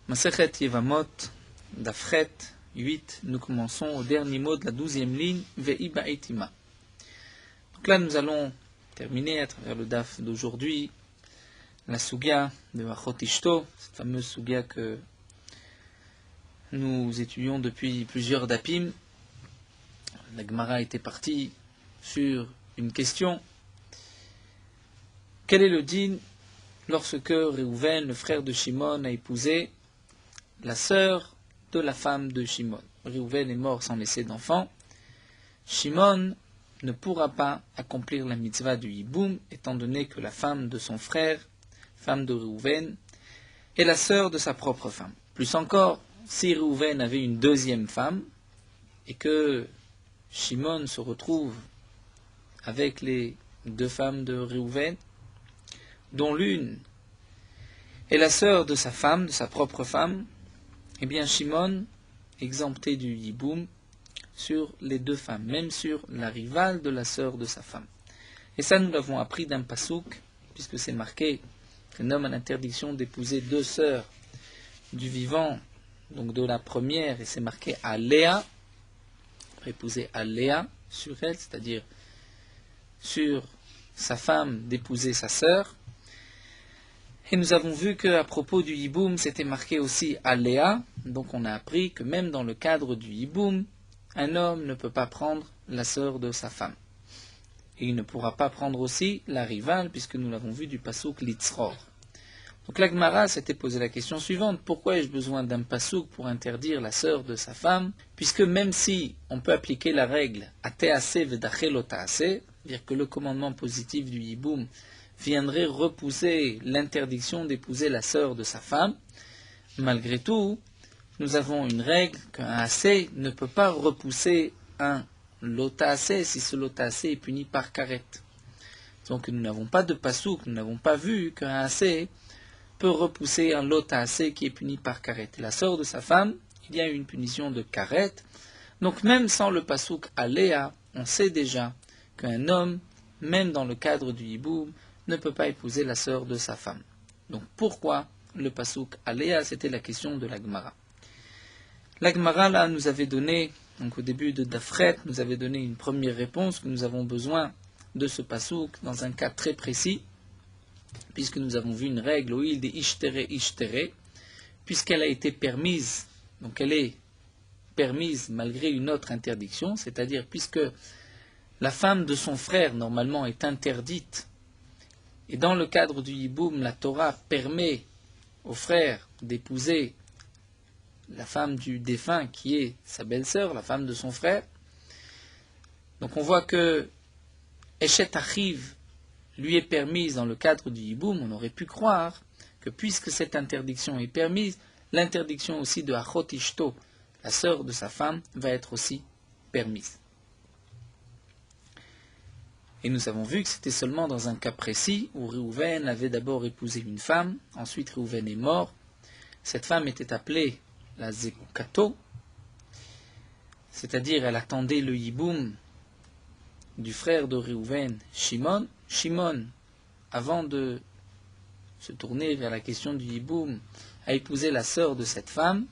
Masechet Yevamot, Dafret 8, nous commençons au dernier mot de la 12e ligne, Ve'i ba'etima. Donc là, nous allons terminer à travers le daf d'aujourd'hui, la sugya de Achot Ishto, cette fameuse sugya que nous étudions depuis plusieurs dapim. La Gemara était partie sur une question. Quel est le din lorsque Réhouven, le frère de Shimon, a épousé la sœur de la femme de Shimon? Réhouven est mort sans laisser d'enfant. Shimon ne pourra pas accomplir la mitzvah du hiboum, étant donné que la femme de son frère, femme de Réhouven, est la sœur de sa propre femme. Plus encore, si Réhouven avait une deuxième femme, et que Shimon se retrouve avec les deux femmes de Réhouven, dont l'une est la sœur de sa femme, de sa propre femme, eh bien Shimon, exempté du hiboum, sur les deux femmes, même sur la rivale de la sœur de sa femme. Et ça, nous l'avons appris d'un pasouk, puisque c'est marqué qu'un homme a l'interdiction d'épouser deux sœurs du vivant, donc de la première, et c'est marqué à Léa, épouser à Léa sur elle, c'est-à-dire sur sa femme d'épouser sa sœur. Et nous avons vu qu'à propos du hiboum, c'était marqué aussi à Léa, donc on a appris que même dans le cadre du hiboum, un homme ne peut pas prendre la sœur de sa femme. Et il ne pourra pas prendre aussi la rivale, puisque nous l'avons vu du pasouk Litzror. Donc la Gemara s'était posé la question suivante: pourquoi ai-je besoin d'un pasouk pour interdire la sœur de sa femme, puisque même si on peut appliquer la règle Atease Vedachel Otaase, c'est-à-dire que le commandement positif du hiboum viendrait repousser l'interdiction d'épouser la sœur de sa femme, malgré tout, nous avons une règle qu'un assez ne peut pas repousser un lotaase si ce lotaase est puni par karet. Donc nous n'avons pas de pasouk, nous n'avons pas vu qu'un assez peut repousser un lotaase qui est puni par karet. La sœur de sa femme, il y a une punition de karet. Donc même sans le pasouk aléa, on sait déjà qu'un homme, même dans le cadre du hiboum, ne peut pas épouser la sœur de sa femme. Donc pourquoi le pasouk aléa? C'était la question de la Gemara. La Gemara là nous avait donné, donc au début de Dafret, nous avait donné une première réponse que nous avons besoin de ce pasouk dans un cas très précis, puisque nous avons vu une règle au il des ishtere, puisqu'elle a été permise, donc elle est permise malgré une autre interdiction, c'est-à-dire puisque la femme de son frère normalement est interdite, et dans le cadre du hiboum, la Torah permet au frère d'épouser la femme du défunt qui est sa belle-sœur, la femme de son frère. Donc on voit que Eshet Achiv lui est permise dans le cadre du hiboum. On aurait pu croire que puisque cette interdiction est permise, l'interdiction aussi de Achot Ishto, la sœur de sa femme, va être aussi permise. Et nous avons vu que c'était seulement dans un cas précis où Réhouven avait d'abord épousé une femme, ensuite Réhouven est mort. Cette femme était appelée la Zekukato, c'est-à-dire elle attendait le hiboum du frère de Réhouven, Shimon. Shimon, avant de se tourner vers la question du hiboum, a épousé la sœur de cette femme.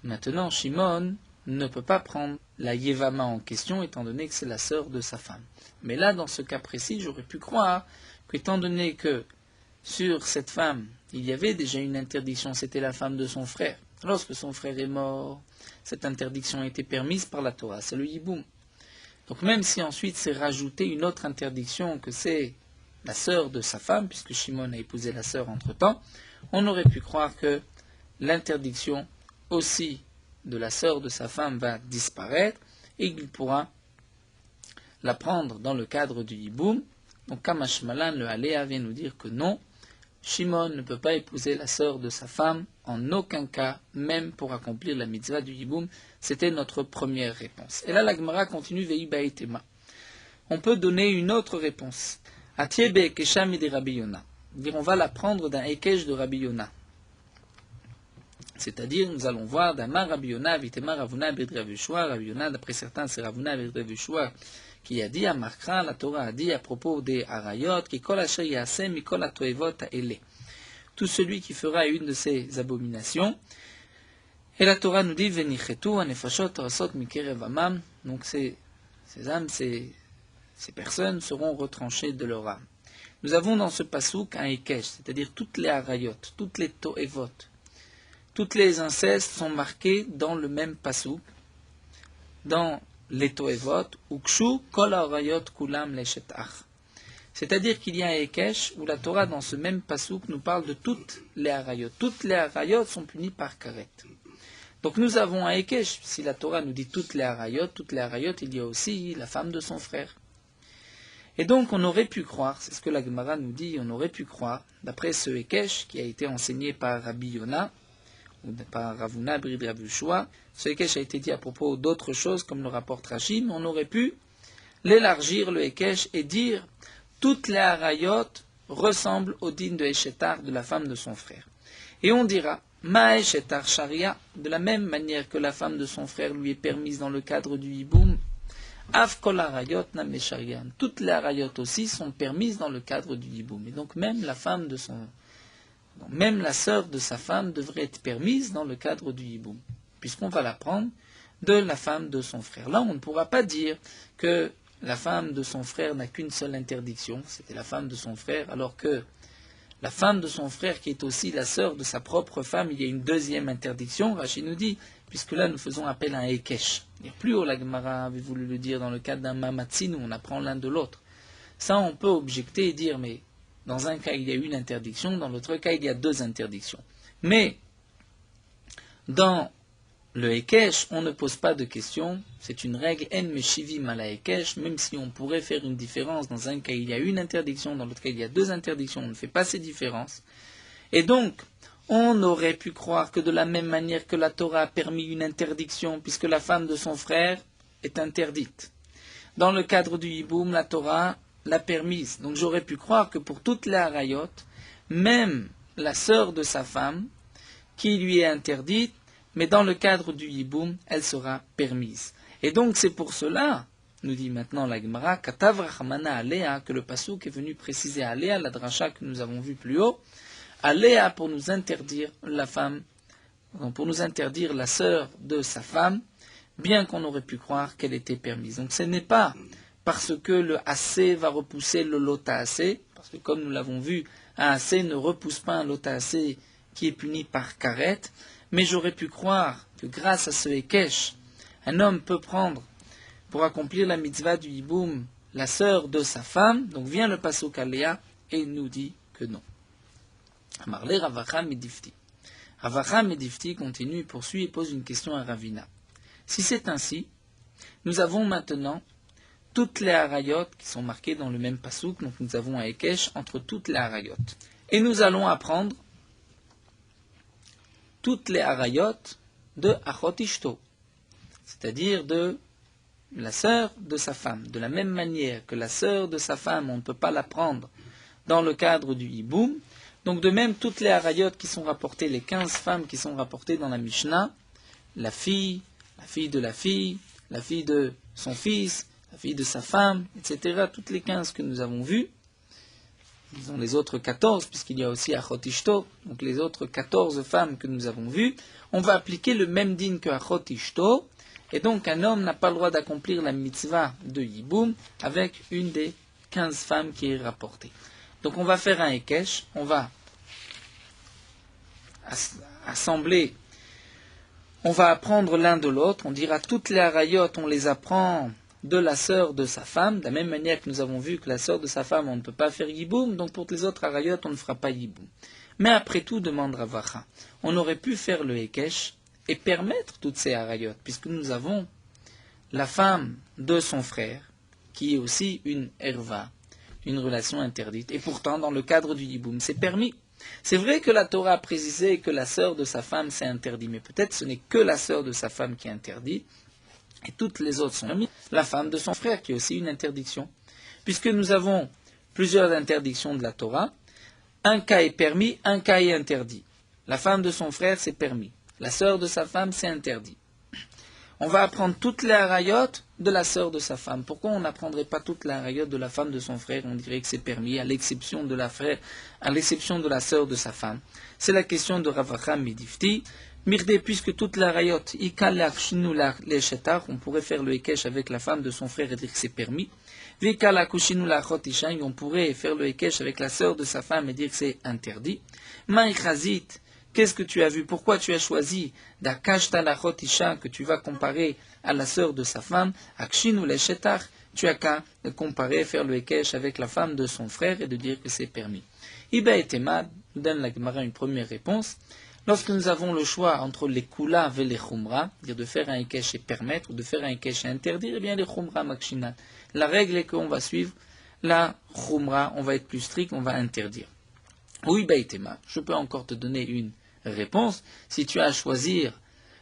Maintenant, Shimon ne peut pas prendre la Yevama en question, étant donné que c'est la sœur de sa femme. Mais là, dans ce cas précis, j'aurais pu croire qu'étant donné que sur cette femme, il y avait déjà une interdiction, c'était la femme de son frère. Lorsque son frère est mort, cette interdiction a été permise par la Torah, c'est le hiboum. Donc même si ensuite c'est rajouté une autre interdiction, que c'est la sœur de sa femme, puisque Shimon a épousé la sœur entre-temps, on aurait pu croire que l'interdiction aussi de la sœur de sa femme va disparaître, et qu'il pourra la prendre dans le cadre du hiboum. Donc Kamashmalan, le Aléa, vient nous dire que non, Shimon ne peut pas épouser la sœur de sa femme en aucun cas, même pour accomplir la mitzvah du hiboum. C'était notre première réponse. Et là, la Gemara continue, Ve'i ba'etema. On peut donner une autre réponse. Atie be'ekesha de Rabbi Yona. On va la prendre d'un ekesh de Rabbi Yona. C'est-à-dire, nous allons voir d'Amar Rabbi Yona, Vitema Ravuna Bed Rav Yeshua. Rabbi Yona, d'après certains, c'est Ravuna Bed Rav Yeshua qui a dit à Markra, la Torah a dit à propos des Arayot, qui kol asher yaseh mikol hatoevot haele. tout celui qui fera une de ces abominations. Et la Torah nous dit, Venichetu anefashot rasot mikerev amam. Donc ces âmes, ces personnes seront retranchées de leur âme. Nous avons dans ce pasouk un Ekesh, c'est-à-dire toutes les harayot, toutes les to'evot, toutes les incestes sont marqués dans le même pasouk, dans les to'evot, ukshu kol harayot kulam leshetach. C'est-à-dire qu'il y a un Ekesh où la Torah, dans ce même pasouk, nous parle de toutes les harayot. Toutes les harayot sont punies par karet. Donc nous avons un Ekesh. Si la Torah nous dit toutes les harayot, il y a aussi la femme de son frère. Et donc on aurait pu croire, c'est ce que la Gemara nous dit, on aurait pu croire, d'après ce Ekesh qui a été enseigné par Rabbi Yona, ou par Ravuna, Brid Rav Yoshua, ce Ekesh a été dit à propos d'autres choses, comme le rapporte Rashi, mais on aurait pu l'élargir, le Ekesh, et dire toutes les harayot ressemblent au din de Eshetar, de la femme de son frère. Et on dira, Ma Eshetar Sharia, de la même manière que la femme de son frère lui est permise dans le cadre du hiboum, Av kol harayot nam sharian. Toutes les harayot aussi sont permises dans le cadre du hiboum. Et donc même la sœur de sa femme devrait être permise dans le cadre du hiboum, puisqu'on va la prendre de la femme de son frère. Là, on ne pourra pas dire que la femme de son frère n'a qu'une seule interdiction, c'était la femme de son frère, alors que la femme de son frère, qui est aussi la sœur de sa propre femme, il y a une deuxième interdiction. Rashi nous dit, puisque là nous faisons appel à un Ekesh. Et plus haut, la Gemara avait voulu le dire dans le cadre d'un Mamatsin où on apprend l'un de l'autre. Ça, on peut objecter et dire, mais dans un cas il y a une interdiction, dans l'autre cas il y a deux interdictions. Mais dans le Ekesh, on ne pose pas de questions, c'est une règle en meshivim ala Ekesh, même si on pourrait faire une différence, dans un cas il y a une interdiction, dans l'autre cas il y a deux interdictions, on ne fait pas ces différences. Et donc, on aurait pu croire que de la même manière que la Torah a permis une interdiction, puisque la femme de son frère est interdite. Dans le cadre du hiboum, la Torah l'a permise. Donc j'aurais pu croire que pour toutes les harayot, même la sœur de sa femme, qui lui est interdite, mais dans le cadre du hiboum, elle sera permise. Et donc c'est pour cela, nous dit maintenant la Gemara, Katav Rachmana Alea, que le pasuk est venu préciser à Alea, la dracha que nous avons vue plus haut, Alea pour nous interdire la femme, pour nous interdire la sœur de sa femme, bien qu'on aurait pu croire qu'elle était permise. Donc ce n'est pas parce que le assez va repousser le lota assez, parce que comme nous l'avons vu, un assez ne repousse pas un lota assez qui est puni par karet, mais j'aurais pu croire que grâce à ce Ekesh, un homme peut prendre, pour accomplir la mitzvah du hiboum, la sœur de sa femme, donc vient le pasuk Alea, et il nous dit que non. Amarle Ravacham Medifti. Ravacham Medifti continue, poursuit et pose une question à Ravina. Si c'est ainsi, nous avons maintenant toutes les harayot qui sont marquées dans le même pasuk, donc nous avons un Ekesh entre toutes les harayot. Et nous allons apprendre toutes les harayot de Achot Ishto, c'est-à-dire de la sœur de sa femme. De la même manière que la sœur de sa femme, on ne peut pas la prendre dans le cadre du hiboum, donc de même toutes les harayot qui sont rapportées, les 15 femmes qui sont rapportées dans la Mishnah, la fille de la fille, la fille de son fils, la fille de sa femme, etc., toutes les 15 que nous avons vues, disons les autres 14, puisqu'il y a aussi Achot Ishto, donc les autres 14 femmes que nous avons vues, on va appliquer le même din que Achot Ishto, et donc un homme n'a pas le droit d'accomplir la mitzvah de Yiboum avec une des 15 femmes qui est rapportée. Donc on va faire un Ekesh, on va assembler, on va apprendre l'un de l'autre, on dira toutes les harayot, on les apprend de la sœur de sa femme, de la même manière que nous avons vu que la sœur de sa femme, on ne peut pas faire Yiboum, donc pour les autres harayot, on ne fera pas Yiboum. Mais après tout, demande Ravacha, on aurait pu faire le Ekesh et permettre toutes ces harayot, puisque nous avons la femme de son frère, qui est aussi une herva, une relation interdite, et pourtant dans le cadre du Yiboum, c'est permis. C'est vrai que la Torah a précisé que la sœur de sa femme c'est interdit, mais peut-être ce n'est que la sœur de sa femme qui est interdite, et toutes les autres sont permis. La femme de son frère qui est aussi une interdiction. Puisque nous avons plusieurs interdictions de la Torah, un cas est permis, un cas est interdit. La femme de son frère c'est permis, la sœur de sa femme c'est interdit. on va apprendre toutes les harayot de la sœur de sa femme. Pourquoi on n'apprendrait pas toutes les harayot de la femme de son frère? On dirait que c'est permis, à l'exception de la sœur de sa femme. C'est la question de Rav Acham Midifti. Mirde, puisque toute la rayot, on pourrait faire le Hekesh avec la femme de son frère et dire que c'est permis. On pourrait faire le Hekesh avec la sœur de sa femme et dire que c'est interdit. Maïchazit, qu'est-ce que tu as vu? Pourquoi tu as choisi d'Akashta la Chotisha que tu vas comparer à la sœur de sa femme? Akshinu leshetar, tu as qu'à comparer, faire le Hekesh avec la femme de son frère et de dire que c'est permis. Iba et Tema nous donne la Gemara une première réponse. Lorsque nous avons le choix entre les kula et les chumra, dire de faire un hekesh et permettre, ou de faire un hekesh et interdire, eh bien les chumra makshinat. La règle est qu'on va suivre la chumra, on va être plus strict, on va interdire. Oui, baïtema, je peux encore te donner une réponse. Si tu as à choisir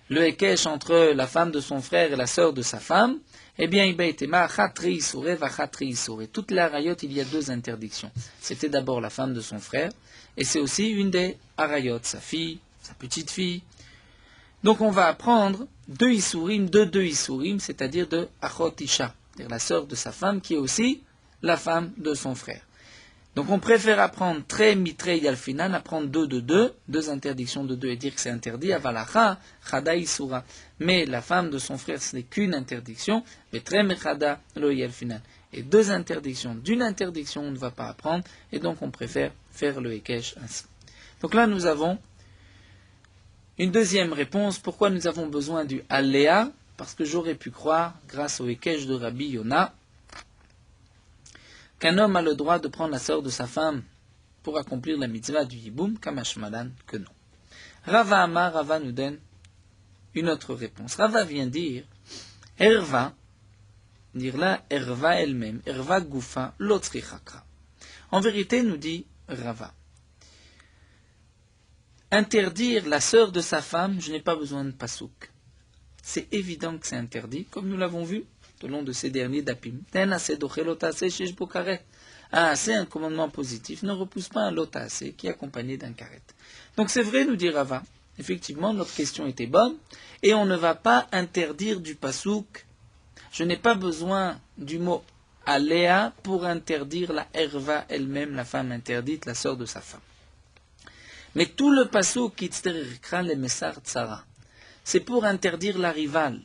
le hekesh entre la femme de son frère et la sœur de sa femme, eh bien, baïtema, chatri isure va chatri isure. Toute la rayot, il y a deux interdictions. C'était d'abord la femme de son frère, et c'est aussi une des harayot, sa fille, sa petite fille. Donc on va apprendre deux isurim, c'est-à-dire de achot isha, c'est-à-dire la sœur de sa femme qui est aussi la femme de son frère. Donc on préfère apprendre tre mitre yalfinan, apprendre deux interdictions de deux et dire que c'est interdit, avalacha, chada isura. Mais la femme de son frère ce n'est qu'une interdiction, mais tre mechada lo yalfinan. Et deux interdictions, d'une interdiction on ne va pas apprendre, et donc on préfère faire le hekesh ainsi. Donc là nous avons une deuxième réponse, pourquoi nous avons besoin du Aléa? Parce que j'aurais pu croire, grâce au Hekesh de Rabbi Yona, qu'un homme a le droit de prendre la sœur de sa femme pour accomplir la mitzvah du Yiboum, Kamashmadan, que non. Rava Amar, Rava nous donne une autre réponse. Rava vient dire, Erva, dire là, Erva elle-même, Erva Goufa, l'autre chakra. En vérité, nous dit Rava, interdire la sœur de sa femme, je n'ai pas besoin de pasouk. C'est évident que c'est interdit, comme nous l'avons vu tout au long de ces derniers dapim. C'est un commandement positif, ne repousse pas un lotase qui est accompagné d'un karet. Donc c'est vrai, nous dit Rava. Effectivement, notre question était bonne, et on ne va pas interdire du pasouk. Je n'ai pas besoin du mot aléa pour interdire la erva elle-même, la femme interdite, la sœur de sa femme. Mais tout le passouk kitzterikra le mesar tsara, c'est pour interdire la rivale.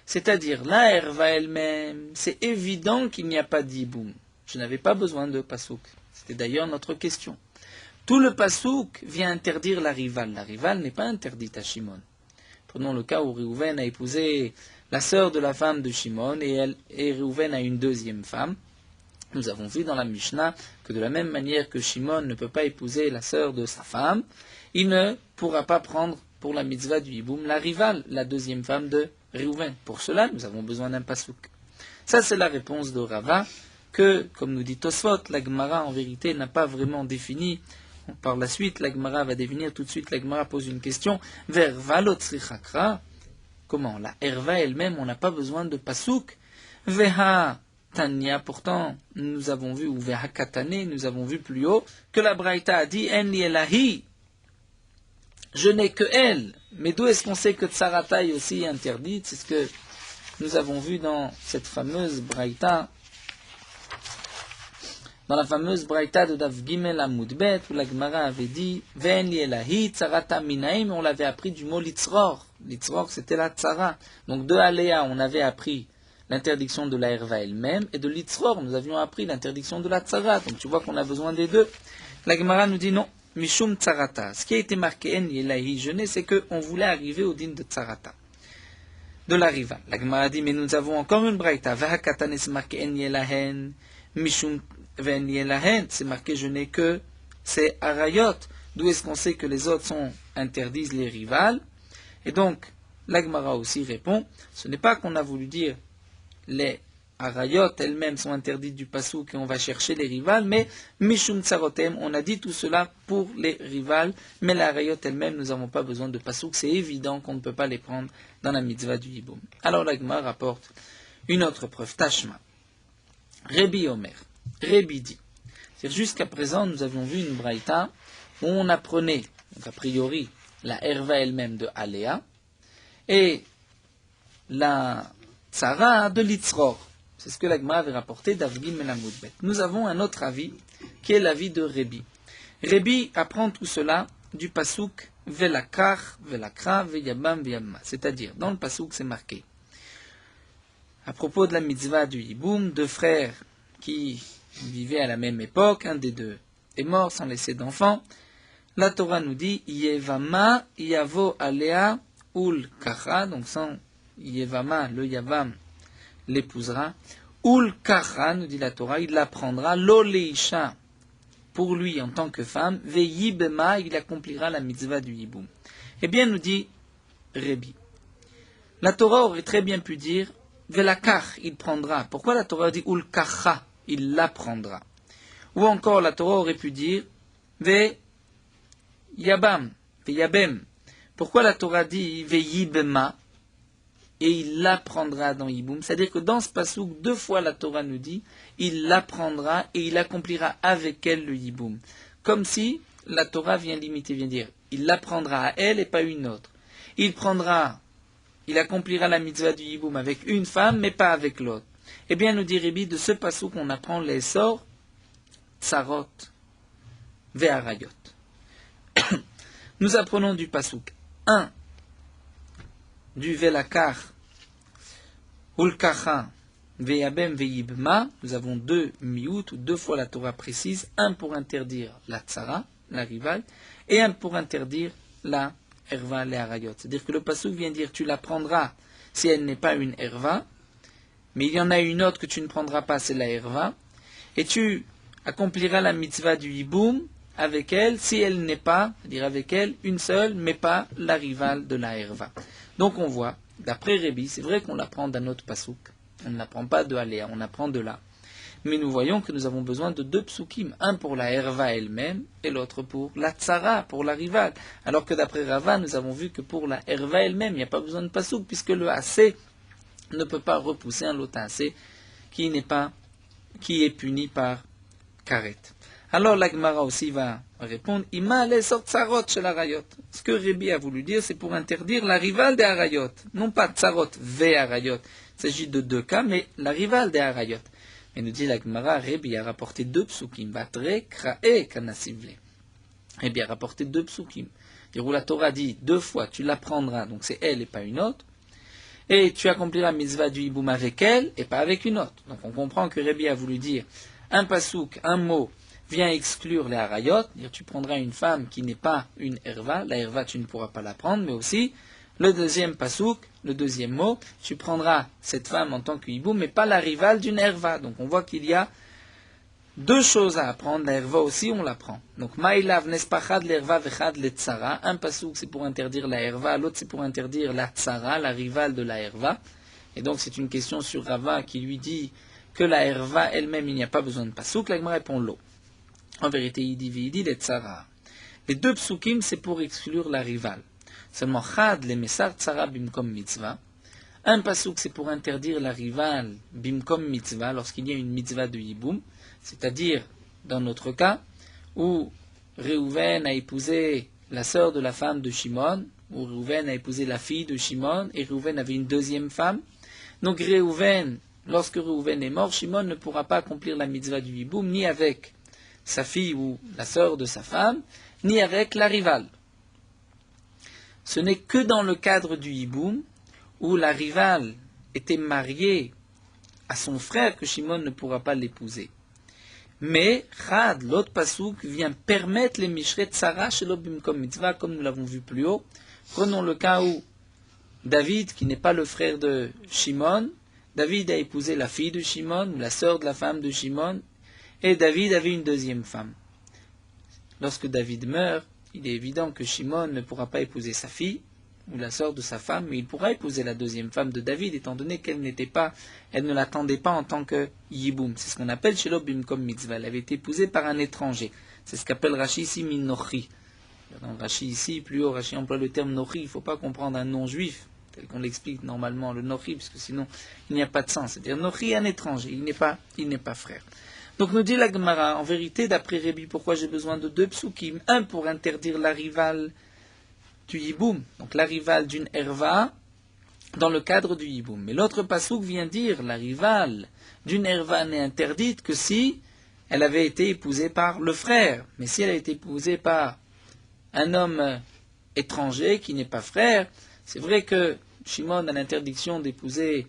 C'est-à-dire, la herva elle-même, c'est évident qu'il n'y a pas d'iboum. Je n'avais pas besoin de passouk. C'était d'ailleurs notre question. Tout le passouk vient interdire la rivale. La rivale n'est pas interdite à Shimon. Prenons le cas où Réhouven a épousé la sœur de la femme de Shimon et Réhouven a une deuxième femme. Nous avons vu dans la Mishnah que de la même manière que Shimon ne peut pas épouser la sœur de sa femme, il ne pourra pas prendre pour la mitzvah du Yiboum la rivale, la deuxième femme de Réhouven. Pour cela, nous avons besoin d'un pasouk. Ça, c'est la réponse de Rava, que, comme nous dit Tosfot, la Gemara, en vérité, n'a pas vraiment défini. Par la suite, la Gemara va définir tout de suite, la Gemara pose une question, vers Valotzrichakra, comment? La Herva elle-même, on n'a pas besoin de pasouk. Veha Tanya, pourtant, nous avons vu, ou Vehakatane, nous avons vu plus haut, que la Braïta a dit, En Yelahi, je n'ai que elle. Mais d'où est-ce qu'on sait que Tsarata est aussi interdite? C'est ce que nous avons vu dans cette fameuse Braïta, dans la fameuse Braïta de Dav Gimel Amoudbet, où la Gemara avait dit, Ven Yelahi, Tsarata Minaim, on l'avait appris du mot Litzror. Litzror, c'était la Tsara. Donc de Aléa, on avait appris l'interdiction de la herva elle-même, et de l'itzror, nous avions appris l'interdiction de la tsara. Donc tu vois qu'on a besoin des deux. La Gemara nous dit non, mishum tsarata. Ce qui a été marqué en yelahi jeûner, c'est qu'on voulait arriver au din de tsarata, de la riva. La Gemara dit, mais nous avons encore une braïta. Vahakatane, c'est marqué en yelahen, mishum ven yelahen, c'est marqué jeûner que c'est arayot. D'où est-ce qu'on sait que les autres sont interdisent les rivales? Et donc, la Gemara aussi répond, ce n'est pas qu'on a voulu dire les arayot elles-mêmes sont interdites du pasouk et on va chercher les rivales, mais mishum tsarotem, on a dit tout cela pour les rivales, mais les arayot elles-mêmes, nous n'avons pas besoin de pasouk, c'est évident qu'on ne peut pas les prendre dans la mitzvah du Yiboum. Alors la Gemara rapporte une autre preuve, Tashma. Rebi Omer, Rebi dit, c'est jusqu'à présent nous avions vu une braïta où on apprenait, donc a priori, la herva elle-même de Aléa, et la tzara de l'itzror. C'est ce que la Gemara avait rapporté d'Avgim Melamoudbet. Nous avons un autre avis, qui est l'avis de Rébi. Rébi apprend tout cela du pasouk velakar, velakra, veyabam, veyabma. C'est-à-dire, dans le pasouk, c'est marqué. À propos de la mitzvah du Yiboum, deux frères qui vivaient à la même époque, un des deux est mort sans laisser d'enfant. La Torah nous dit Yevama, Yavo, Alea, Ul, Kacha, donc sans Yevama, le Yavam l'épousera. Ul, Kacha, nous dit la Torah, il l'apprendra, Lo Leisha, pour lui en tant que femme, Veyibema, il accomplira la mitzvah du Yiboum. Eh bien, nous dit Rébi. La Torah aurait très bien pu dire Velakar, il prendra. Pourquoi la Torah dit Ul, Kacha, il l'apprendra? Ou encore la Torah aurait pu dire Ve Yabam, Ve Yabem. Pourquoi la Torah dit Ve Yibema et il l'apprendra dans Yiboum? C'est-à-dire que dans ce pasouk, deux fois la Torah nous dit il l'apprendra et il accomplira avec elle le Yiboum. Comme si la Torah vient limiter, vient dire il l'apprendra à elle et pas une autre. Il accomplira la mitzvah du Yiboum avec une femme mais pas avec l'autre. Eh bien, nous dit Rébi, de ce pasouk on apprend les sorts Tsarot, Ve'arayot. Nous apprenons du pasouk 1, du Velakar, Ulkacha, Ve'yabem, Ve'yibma. Nous avons deux miout, ou deux fois la Torah précise, un pour interdire la tsara, la rivale, et un pour interdire la erva, les arayot. C'est-à-dire que le pasouk vient dire tu la prendras si elle n'est pas une erva, mais il y en a une autre que tu ne prendras pas, c'est la erva, et tu accomplira la mitzvah du Yiboum avec elle, si elle n'est pas, c'est-à-dire avec elle, une seule, mais pas la rivale de la Herva. Donc on voit, d'après Rébi, c'est vrai qu'on l'apprend d'un autre pasouk. On ne l'apprend pas de Aléa, on apprend de là. Mais nous voyons que nous avons besoin de deux psukim, un pour la Herva elle-même, et l'autre pour la Tzara, pour la rivale. Alors que d'après Rava, nous avons vu que pour la Herva elle-même, il n'y a pas besoin de pasouk, puisque le AC ne peut pas repousser un lot AC qui est puni par Karet. Alors la Gemara aussi va répondre Ima les tsarot chez la Rayot. Ce que Rébi a voulu dire, c'est pour interdire la rivale des Arayot. Non pas tsarot ve Arayot. Il s'agit de deux cas, mais la rivale des Arayot. Et nous dit la Gemara, Rébi a rapporté deux psukim. Batre, krae, kanasivle. Rébi a rapporté deux psukim. Où la Torah dit deux fois, tu l'apprendras, donc c'est elle et pas une autre. Et tu accompliras la mitzvah du Yiboum avec elle et pas avec une autre. Donc on comprend que Rébi a voulu dire un pasouk, un mot, vient exclure les harayot, dire tu prendras une femme qui n'est pas une herva, la herva tu ne pourras pas la prendre, mais aussi le deuxième pasouk, le deuxième mot, tu prendras cette femme en tant que hiboum, mais pas la rivale d'une herva. Donc on voit qu'il y a deux choses à apprendre, la herva aussi on l'apprend. Donc maïlav nespachad l'herva vechad le tsara, un pasouk c'est pour interdire la herva, l'autre c'est pour interdire la tsara, la rivale de la herva. Et donc c'est une question sur Rava qui lui dit que la herva elle-même il n'y a pas besoin de pasouk, la Gemara répond l'eau. En vérité, il dit les tsara. Les deux psukim, c'est pour exclure la rivale. Seulement, chad le mesar tsara bimkom mitzvah. Un pasuk, c'est pour interdire la rivale bimkom mitzvah, lorsqu'il y a une mitzvah de yiboum. C'est-à-dire, dans notre cas, où Réhouven a épousé la sœur de la femme de Shimon, où Réhouven a épousé la fille de Shimon, et Réhouven avait une deuxième femme. Donc Réhouven, lorsque Réhouven est mort, Shimon ne pourra pas accomplir la mitzvah du yiboum, ni avec sa fille ou la sœur de sa femme, ni avec la rivale. Ce n'est que dans le cadre du Yiboum, où la rivale était mariée à son frère, que Shimon ne pourra pas l'épouser. Mais, Chad, l'autre pasouk, vient permettre les mishret tsara shelo bimkom mitzvah, comme nous l'avons vu plus haut. Prenons le cas où David, qui n'est pas le frère de Shimon, David a épousé la fille de Shimon, ou la sœur de la femme de Shimon, et David avait une deuxième femme. Lorsque David meurt, il est évident que Shimon ne pourra pas épouser sa fille, ou la sœur de sa femme, mais il pourra épouser la deuxième femme de David, étant donné qu'elle ne l'attendait pas en tant que Yiboum. C'est ce qu'on appelle Shelo Bimkom Mitzvah. Elle avait été épousée par un étranger. C'est ce qu'appelle Rashi ici Minochi. Dans Rashi ici, plus haut, Rashi emploie le terme Nochi. Il ne faut pas comprendre un non-juif, tel qu'on l'explique normalement, le Nochi, parce que sinon il n'y a pas de sens. C'est-à-dire Nochi, un étranger, il n'est pas frère. Donc nous dit la Gemara, en vérité, d'après Rébi, pourquoi j'ai besoin de deux psukim? Un pour interdire la rivale du Yiboum, donc la rivale d'une herva, dans le cadre du Yiboum. Mais l'autre pasouk vient dire la rivale d'une erva n'est interdite que si elle avait été épousée par le frère. Mais si elle a été épousée par un homme étranger qui n'est pas frère, c'est vrai que Shimon a l'interdiction d'épouser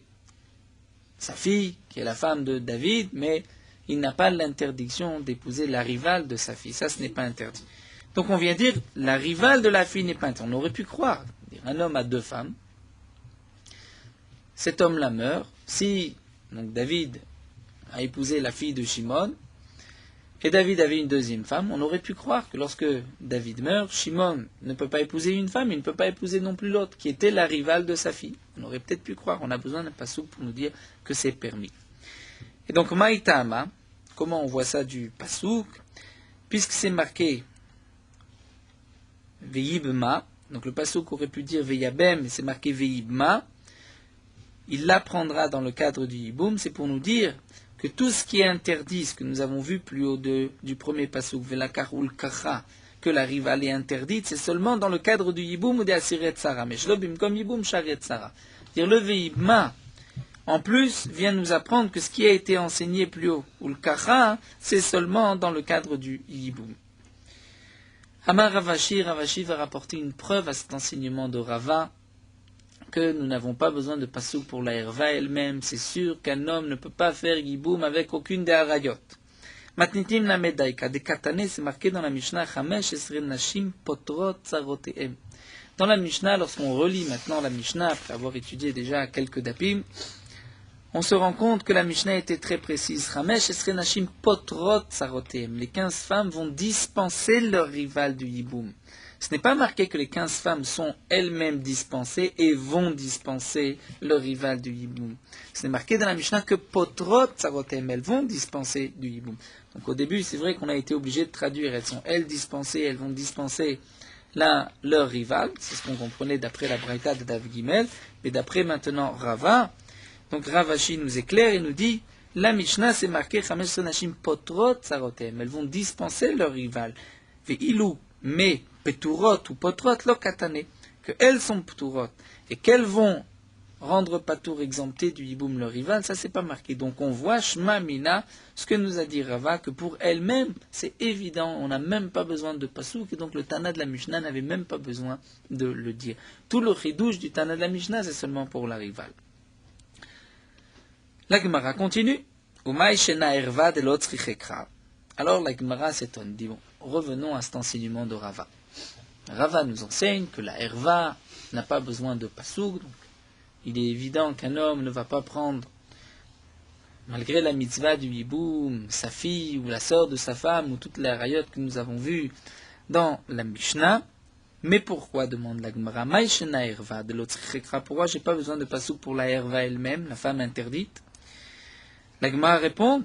sa fille, qui est la femme de David, mais il n'a pas l'interdiction d'épouser la rivale de sa fille. Ça, ce n'est pas interdit. Donc on vient dire, la rivale de la fille n'est pas interdite. On aurait pu croire. Un homme a 2 femmes. Cet homme-là meurt. Si donc David a épousé la fille de Shimon, et David avait une 2e femme, on aurait pu croire que lorsque David meurt, Shimon ne peut pas épouser une femme, il ne peut pas épouser non plus l'autre, qui était la rivale de sa fille. On aurait peut-être pu croire, on a besoin d'un pasouk pour nous dire que c'est permis. Et donc, Maïtama, comment on voit ça du pasouk? Puisque c'est marqué Veibma, donc le pasouk aurait pu dire Veyabem, mais c'est marqué Veibma, il l'apprendra dans le cadre du Yiboum, c'est pour nous dire que tout ce qui est interdit, ce que nous avons vu plus haut du premier pasouk, Velakar ul Kacha, que la rivale est interdite, c'est seulement dans le cadre du Yiboum ou des Asiret Sarah. Mais Shlobim comme Yiboum, Sharet Sarah. Dire le Veibma, en plus, vient nous apprendre que ce qui a été enseigné plus haut, ul Kacha, c'est seulement dans le cadre du Yiboum. Amar Ravashi va rapporter une preuve à cet enseignement de Rava, que nous n'avons pas besoin de pasouk pour la herva elle-même. C'est sûr qu'un homme ne peut pas faire yiboum avec aucune des harayot. Matnitim la medaika. Des katané, c'est marqué dans la Mishnah, Chamesh esre nashim potrot tsarotehem. Dans la Mishnah, lorsqu'on relit maintenant la Mishnah, après avoir étudié déjà quelques dapim, on se rend compte que la Mishnah était très précise. Chamesh esre nashim potrot tsarotehem. Les 15 femmes vont dispenser leur rival du yiboum. Ce n'est pas marqué que les 15 femmes sont elles-mêmes dispensées et vont dispenser le rival du Yiboum. C'est marqué dans la Mishnah que Potrot Tsarotem, elles vont dispenser du Yiboum. Donc au début, c'est vrai qu'on a été obligé de traduire. Elles sont elles dispensées, elles vont dispenser leur rival. C'est ce qu'on comprenait d'après la Braïta de Dav Gimel. Mais d'après maintenant Rava, donc Ravashi nous éclaire et nous dit la Mishnah c'est marqué Chamesh Sonashim Potrot Tsarotem. Elles vont dispenser leur rival. Ve'ilou, mais Peturot ou Potrot lokatane, qu'elles sont Peturot et qu'elles vont rendre Patour exempté du Yiboum leur rival, ça c'est pas marqué. Donc on voit Shma Mina, ce que nous a dit Rava, que pour elle-même c'est évident, on n'a même pas besoin de Pasouk, et donc le Tana de la Mishnah n'avait même pas besoin de le dire. Tout le chidouche du Tana de la Mishnah c'est seulement pour la rivale. La Gemara continue. Umay shena erva de l'otzrichekra. Alors la Gemara s'étonne, dit bon, revenons à cet enseignement de Rava. Rava nous enseigne que la herva n'a pas besoin de pasouk, donc il est évident qu'un homme ne va pas prendre, malgré la mitzvah du hiboum, sa fille ou la sœur de sa femme ou toutes les rayot que nous avons vues dans la Mishnah. Mais pourquoi, demande la Gemara, Maïshena herva de l'autre chekra, pourquoi j'ai pas besoin de pasouk pour la herva elle-même, la femme interdite? La Gemara répond,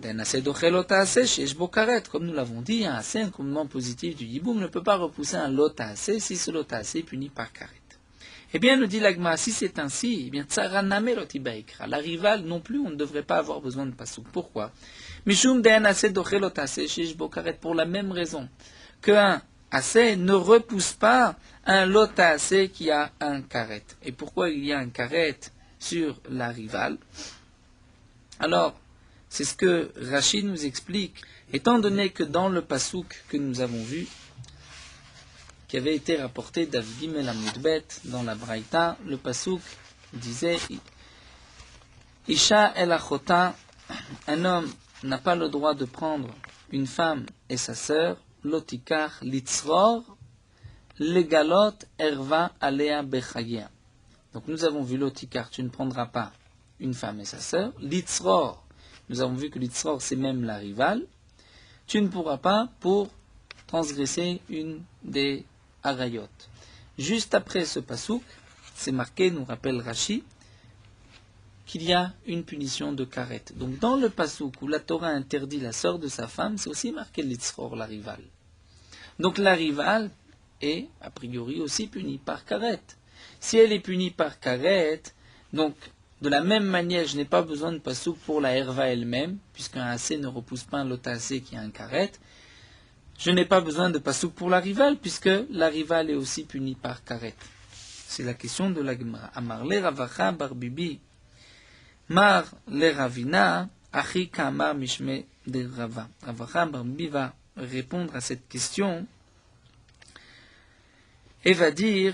comme nous l'avons dit, un assez, un commandement positif du Yiboum ne peut pas repousser un lotase si ce lotase est puni par karet. Eh bien, nous dit la Gemara, si c'est ainsi, eh bien, tsaraname lotibaikra, la rivale non plus, on ne devrait pas avoir besoin de pasouk. Pourquoi? Mishum de assez dochelotase sheshbo karet, pour la même raison qu'un assez ne repousse pas un lotase qui a un karet. Et pourquoi il y a un karet sur la rivale? Alors, c'est ce que Rachid nous explique. Étant donné que dans le pasouk que nous avons vu, qui avait été rapporté d'Avgim el Amudbet dans la Braïta, le pasouk disait Isha el Achota, un homme n'a pas le droit de prendre une femme et sa sœur, lotikar litzror, legalot erva alea bechaya. Donc nous avons vu lotikar, tu ne prendras pas une femme et sa sœur, litzror, nous avons vu que l'itzror c'est même la rivale, tu ne pourras pas pour transgresser une des harayot. Juste après ce pasouk, c'est marqué, nous rappelle Rashi, qu'il y a une punition de karet. Donc dans le pasouk où la Torah interdit la sœur de sa femme, c'est aussi marqué l'itzror, la rivale. Donc la rivale est a priori aussi punie par karet. Si elle est punie par karet, donc de la même manière, je n'ai pas besoin de pasouk pour la herva elle-même, puisqu'un assez ne repousse pas un lotacé qui a un karet. Je n'ai pas besoin de pasouk pour la rivale, puisque la rivale est aussi punie par karet. C'est la question de la Gemara. Amar le Ravacha bar Bibi, Mar le Ravina, Achi Kamar Mishme de Rava. Ravacha bar Bibi va répondre à cette question et va dire,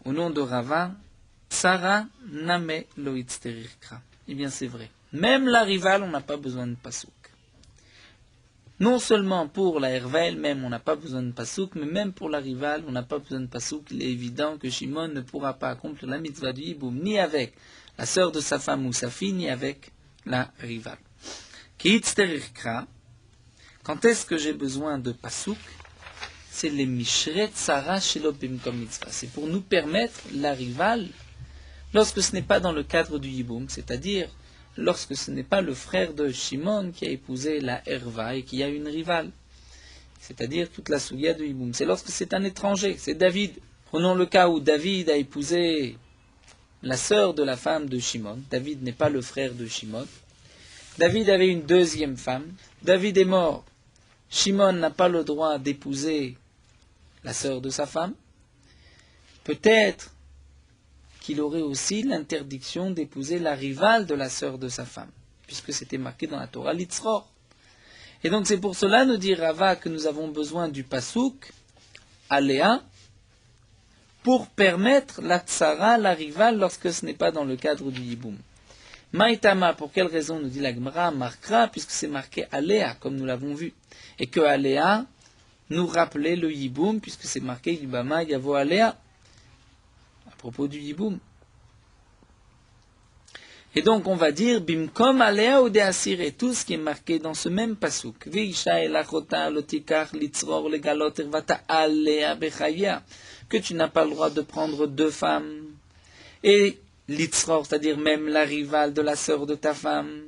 au nom de Rava, Tsara Name lo itzterirkra. Eh bien, c'est vrai. Même la rivale, on n'a pas besoin de pasouk. Non seulement pour la hervel, même on n'a pas besoin de pasouk, mais même pour la rivale, on n'a pas besoin de pasouk. Il est évident que Shimon ne pourra pas accomplir la mitzvah du hiboum, ni avec la sœur de sa femme ou sa fille, ni avec la rivale. Ki itzterirkra. Quand est-ce que j'ai besoin de pasouk? C'est les mishret tsara shelo bimkom mitzvah. C'est pour nous permettre la rivale lorsque ce n'est pas dans le cadre du hiboum, c'est-à-dire lorsque ce n'est pas le frère de Shimon qui a épousé la Herva et qui a une rivale, c'est-à-dire toute la souya de hiboum. C'est lorsque c'est un étranger, c'est David. Prenons le cas où David a épousé la sœur de la femme de Shimon. David n'est pas le frère de Shimon. David avait une deuxième femme. David est mort. Shimon n'a pas le droit d'épouser la sœur de sa femme. Peut-être qu'il aurait aussi l'interdiction d'épouser la rivale de la sœur de sa femme, puisque c'était marqué dans la Torah Litzror. Et donc c'est pour cela, nous dit Rava, que nous avons besoin du pasouk, Aléa, pour permettre la tsara, la rivale, lorsque ce n'est pas dans le cadre du hiboum. Maïtama, pour quelle raison, nous dit la Gemara, marquera, puisque c'est marqué Aléa, comme nous l'avons vu, et que Aléa nous rappelait le hiboum, puisque c'est marqué Yibama Yavo Aléa, à propos du hiboum. Et donc on va dire Bimkom Aléa ou Deasire, tout ce qui est marqué dans ce même pasouk. Veisha elachota lotikar litzror legalot ervata Aléa bechaya, que tu n'as pas le droit de prendre deux femmes. Et litzror, c'est-à-dire même la rivale de la sœur de ta femme,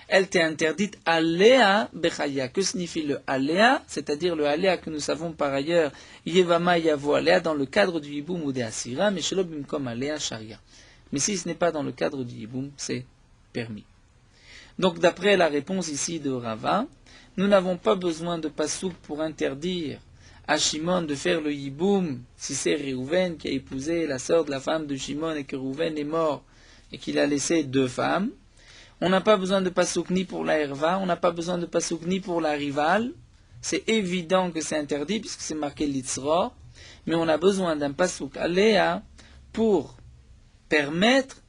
elle t'est interdite Aléa bechaya. Que signifie le Aléa? C'est-à-dire le Aléa que nous savons par ailleurs, Yevama Yavo Aléa, dans le cadre du hiboum ou des Asira, mais shelo bimkom Aléa sharia. Mais si ce n'est pas dans le cadre du hiboum, c'est permis. Donc d'après la réponse ici de Rava, nous n'avons pas besoin de pasouk pour interdire à Shimon de faire le hiboum si c'est Réhouven qui a épousé la sœur de la femme de Shimon et que Réhouven est mort et qu'il a laissé deux femmes. On n'a pas besoin de pasouk ni pour la herva, on n'a pas besoin de pasouk ni pour la rivale. C'est évident que c'est interdit puisque c'est marqué litzror, mais on a besoin d'un pasouk aléa pour permettre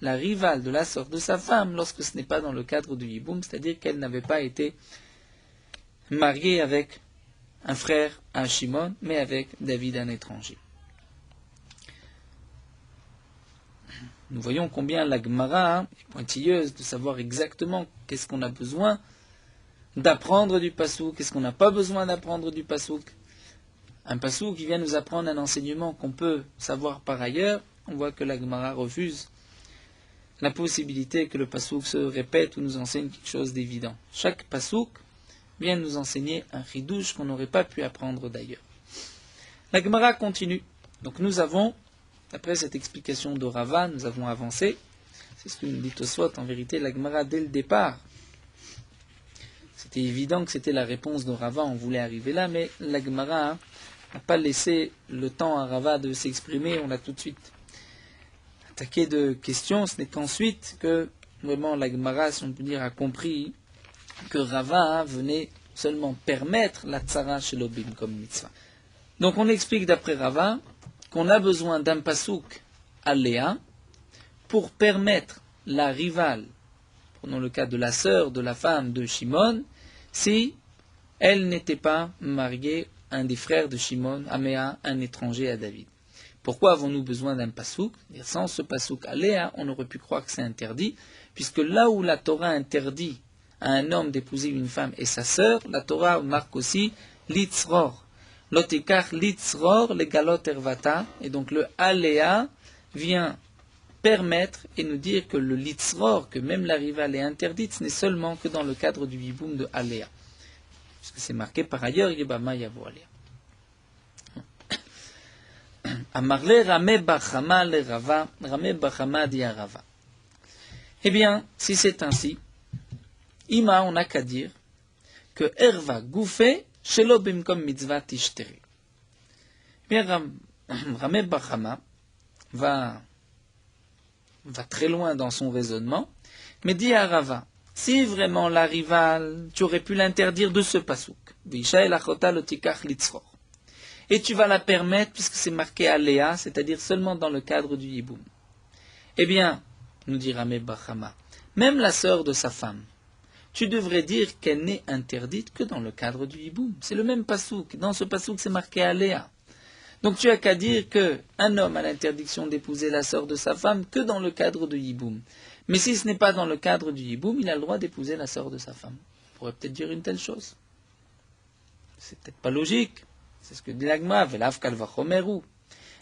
la rivale de la sœur de sa femme lorsque ce n'est pas dans le cadre du hiboum, c'est-à-dire qu'elle n'avait pas été mariée avec un frère, un Shimon, mais avec David, un étranger. Nous voyons combien la Gemara est pointilleuse de savoir exactement qu'est-ce qu'on a besoin d'apprendre du pasouk, qu'est-ce qu'on n'a pas besoin d'apprendre du pasouk. Un pasouk qui vient nous apprendre un enseignement qu'on peut savoir par ailleurs, on voit que la Gemara refuse la possibilité que le pasouk se répète ou nous enseigne quelque chose d'évident. Chaque pasouk vient nous enseigner un chidouche qu'on n'aurait pas pu apprendre d'ailleurs. La Gemara continue. Donc nous avons, après cette explication de Rava, nous avons avancé. C'est ce que nous dit Tosfot, en vérité, la Gemara dès le départ. C'était évident que c'était la réponse de Rava, on voulait arriver là, mais la Gemara n'a pas laissé le temps à Rava de s'exprimer, on a tout de suite attaqué de questions. Ce n'est qu'ensuite que vraiment la Gemara, si on peut dire, a compris que Rava venait seulement permettre la tsara chez l'obim comme mitzvah. Donc on explique d'après Rava qu'on a besoin d'un pasouk aléa pour permettre la rivale, prenons le cas de la sœur de la femme de Shimon, si elle n'était pas mariée à un des frères de Shimon, Améa, un étranger à David. Pourquoi avons-nous besoin d'un pasouk? Sans ce pasouk aléa, on aurait pu croire que c'est interdit, puisque là où la Torah interdit à un homme d'épouser une femme et sa sœur, la Torah marque aussi litzror. Lotikar litzror legalot ervata, et donc le aléa vient permettre et nous dire que le litzror, que même la rivale est interdite, ce n'est seulement que dans le cadre du hiboum de aléa. Puisque c'est marqué par ailleurs, Yebama Yavo Aléa. Amarle Rame Bachama le Rava, Rame Bachama dit à Rava. Eh bien, si c'est ainsi, Ima, on n'a qu'à dire que Erva Goufé, Shelo Bimkom Mitzvah Tishteri. Bien, Rameh Bar Hama va très loin dans son raisonnement, mais dit à Rava, si vraiment la rivale, tu aurais pu l'interdire de ce pasouk, et tu vas la permettre puisque c'est marqué à Léa, c'est-à-dire seulement dans le cadre du yiboum. Eh bien, nous dit Rameh Bar Hama, même la sœur de sa femme, tu devrais dire qu'elle n'est interdite que dans le cadre du hiboum. C'est le même pasouk. Dans ce pasouk, c'est marqué Aléa. Donc tu as qu'à dire qu'un homme a l'interdiction d'épouser la sœur de sa femme que dans le cadre du hiboum. Mais si ce n'est pas dans le cadre du hiboum, il a le droit d'épouser la sœur de sa femme. On pourrait peut-être dire une telle chose. C'est peut-être pas logique. C'est ce que dit l'Agma, Velav Kalvachomeru.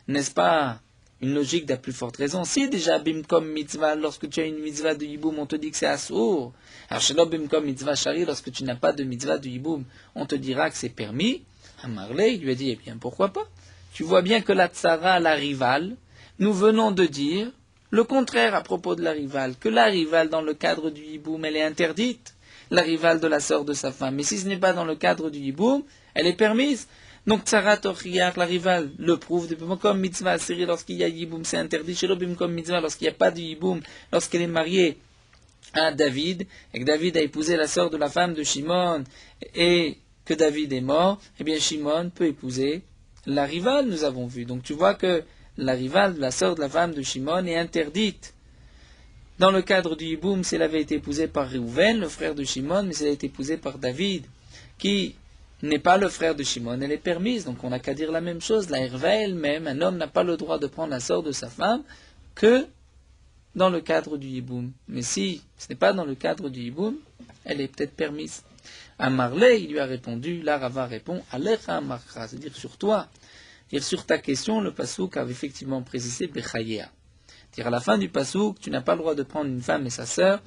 N'est-ce pas une logique d'à plus forte raison? Si déjà bimkom mitzvah, lorsque tu as une mitzvah de hiboum, on te dit que c'est assour. Alors shelo bimkom mitzvah shari, lorsque tu n'as pas de mitzvah de hiboum, on te dira que c'est permis. Amarle, il lui a dit, eh bien pourquoi pas? Tu vois bien que la tsara, la rivale, nous venons de dire le contraire à propos de la rivale, que la rivale dans le cadre du hiboum, elle est interdite, la rivale de la sœur de sa femme. Mais si ce n'est pas dans le cadre du hiboum, elle est permise. Donc, Tsarat Ochiyar, la rivale, le prouve, comme mitzvah asiri, lorsqu'il y a yiboum, c'est interdit, chez l'obim comme mitzvah, lorsqu'il n'y a pas de yiboum, lorsqu'elle est mariée à David, et que David a épousé la sœur de la femme de Shimon, et que David est mort, eh bien, Shimon peut épouser la rivale, nous avons vu. Donc, tu vois que la rivale, la sœur de la femme de Shimon, est interdite. Dans le cadre du yiboum, si elle avait été épousée par Réhouven, le frère de Shimon, mais si elle a été épousée par David, qui n'est pas le frère de Shimon, elle est permise, donc on n'a qu'à dire la même chose. La herva elle-même, un homme n'a pas le droit de prendre la sœur de sa femme que dans le cadre du hiboum. Mais si ce n'est pas dans le cadre du hiboum, elle est peut-être permise. À Marley, il lui a répondu, là Rava répond, Alecha Amarcha, c'est-à-dire sur toi, dire sur ta question, le pasouk avait effectivement précisé Bechayea. Dire à la fin du pasouk, tu n'as pas le droit de prendre une femme et sa sœur,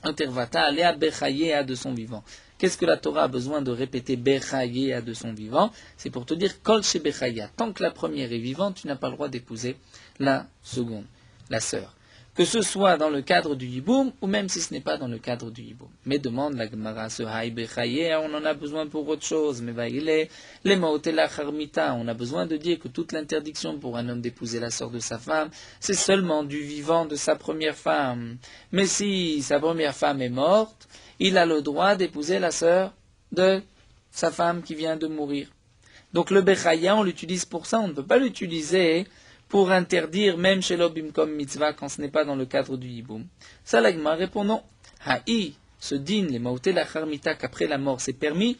Intervata Alea Bechayea de son vivant. Qu'est-ce que la Torah a besoin de répéter Bechayea de son vivant? C'est pour te dire Kol she Bechaya. Tant que la première est vivante, tu n'as pas le droit d'épouser la seconde, la sœur. Que ce soit dans le cadre du hiboum, ou même si ce n'est pas dans le cadre du hiboum. Mais demande la Gemara, ce Haï Bechayea, on en a besoin pour autre chose. Mais il est les Maotela Charmita. On a besoin de dire que toute l'interdiction pour un homme d'épouser la sœur de sa femme, c'est seulement du vivant de sa première femme. Mais si sa première femme est morte, il a le droit d'épouser la sœur de sa femme qui vient de mourir. Donc le Bechaya, on l'utilise pour ça, on ne peut pas l'utiliser pour interdire même chez l'obim comme mitzvah quand ce n'est pas dans le cadre du hiboum. Ça, l'agma répond non. Haï, ce din, les maoté la charmita, qu'après la mort c'est permis,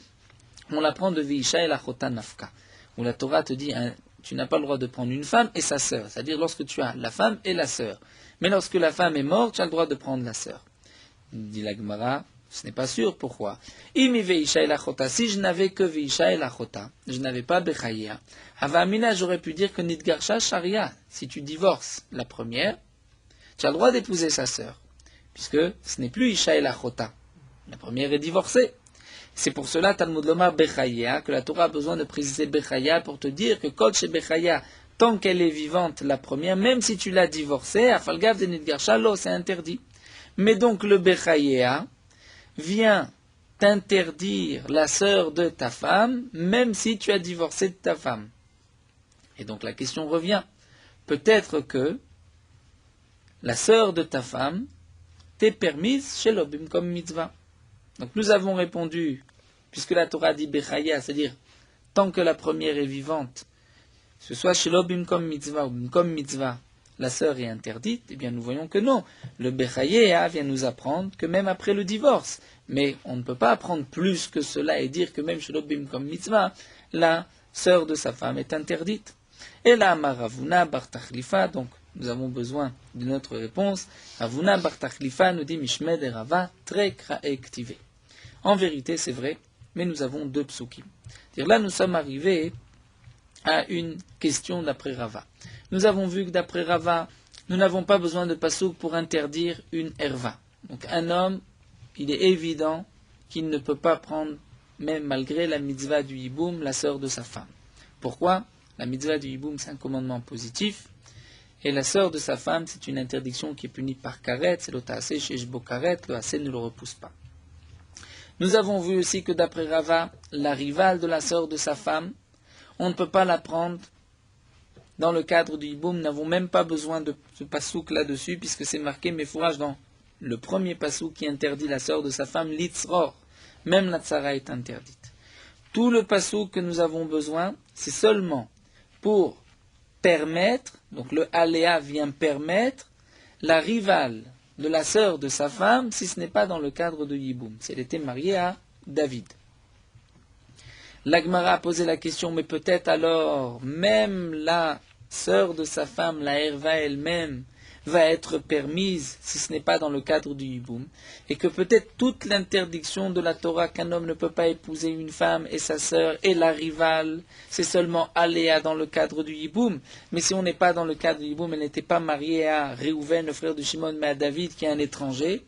on l'apprend de Veisha et la chota nafka, où la Torah te dit, tu n'as pas le droit de prendre une femme et sa sœur, c'est-à-dire lorsque tu as la femme et la sœur. Mais lorsque la femme est morte, tu as le droit de prendre la sœur. Dit la Gemara, ce n'est pas sûr, pourquoi? Imi veisha el achota, si je n'avais que veisha el achota, je n'avais pas bechaya. Havamina, j'aurais pu dire que nidgarsha sharia, si tu divorces la première, tu as le droit d'épouser sa sœur, puisque ce n'est plus isha el achota. La première est divorcée. C'est pour cela, Talmud Lomar bechaya, que la Torah a besoin de préciser bechaya pour te dire que kol she bechaya, tant qu'elle est vivante, la première, même si tu l'as divorcée, afalgav de nidgarsha, lo, c'est interdit. Mais donc le bechaya vient t'interdire la sœur de ta femme, même si tu as divorcé de ta femme. Et donc la question revient. Peut-être que la sœur de ta femme t'est permise chez l'obim comme mitzvah. Donc nous avons répondu, puisque la Torah dit bechaya, c'est-à-dire tant que la première est vivante, que ce soit chez l'obim comme mitzvah ou comme mitzvah, la sœur est interdite, eh bien nous voyons que non. Le Bechayea vient nous apprendre que même après le divorce, mais on ne peut pas apprendre plus que cela et dire que même chez l'obim comme mitzvah, la sœur de sa femme est interdite. Et là, Maravuna Bartachlifa, donc nous avons besoin d'une autre réponse. Ravuna Bartachlifa nous dit Mishmed et Rava très kraektive. En vérité, c'est vrai, mais nous avons deux psukim. Là, nous sommes arrivés à une question d'après Rava. Nous avons vu que d'après Rava, nous n'avons pas besoin de pasouk pour interdire une herva. Donc un homme, il est évident qu'il ne peut pas prendre, même malgré la mitzvah du hiboum, la sœur de sa femme. Pourquoi? La mitzvah du hiboum, c'est un commandement positif, et la sœur de sa femme, c'est une interdiction qui est punie par karet, c'est le ta'aseh sheshbo karet, le assez ne le repousse pas. Nous avons vu aussi que d'après Rava, la rivale de la sœur de sa femme, on ne peut pas la prendre dans le cadre du Yiboum, nous n'avons même pas besoin de ce pasouk là-dessus, puisque c'est marqué Mefourage dans le premier pasouk qui interdit la sœur de sa femme, Litzror. Même la tzara est interdite. Tout le pasouk que nous avons besoin, c'est seulement pour permettre, donc le aléa vient permettre, la rivale de la sœur de sa femme, si ce n'est pas dans le cadre de Yiboum, si elle était mariée à David. L'Agmara a posé la question, mais peut-être alors, même la sœur de sa femme, la Herva elle-même, va être permise si ce n'est pas dans le cadre du Yiboum, et que peut-être toute l'interdiction de la Torah qu'un homme ne peut pas épouser une femme et sa sœur et la rivale, c'est seulement aléa dans le cadre du Yiboum. Mais si on n'est pas dans le cadre du Yiboum, elle n'était pas mariée à Réhouven, le frère de Shimon, mais à David qui est un étranger,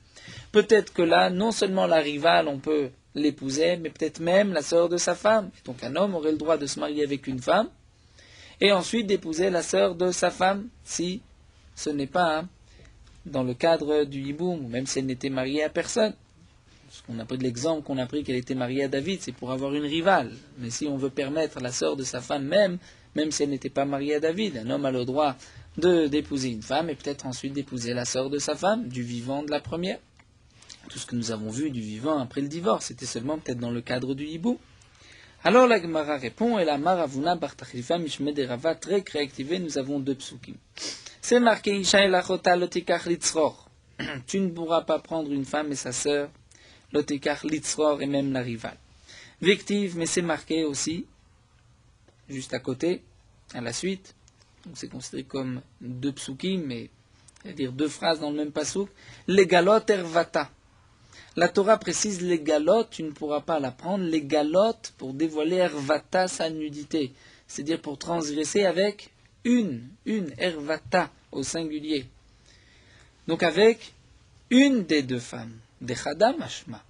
peut-être que là, non seulement la rivale, on peut l'épouser, mais peut-être même la sœur de sa femme. Donc un homme aurait le droit de se marier avec une femme, et ensuite d'épouser la sœur de sa femme, si ce n'est pas dans le cadre du Yiboum, ou même si elle n'était mariée à personne. Parce qu'on a pris de l'exemple qu'on a pris qu'elle était mariée à David, c'est pour avoir une rivale. Mais si on veut permettre à la sœur de sa femme même si elle n'était pas mariée à David, un homme a le droit d'épouser une femme, et peut-être ensuite d'épouser la sœur de sa femme, du vivant de la première. Tout ce que nous avons vu du vivant après le divorce, c'était seulement peut-être dans le cadre du Yiboum. Alors la Gemara répond, et la Maravuna Bartachlifa Mishmed et Rava, très réactivé, nous avons deux psukim. C'est marqué Isha elachota lotikach litzror. Tu ne pourras pas prendre une femme et sa sœur, lotikach litzror et même la rivale. Victive, mais c'est marqué aussi, juste à côté, à la suite. Donc c'est considéré comme deux psukim, mais c'est-à-dire deux phrases dans le même pasouk. Les galotes ervata. La Torah précise les galotes, tu ne pourras pas la prendre. Les galotes pour dévoiler ervata, sa nudité. C'est-à-dire pour transgresser avec une ervata au singulier. Donc avec une des deux femmes, dechada mashma.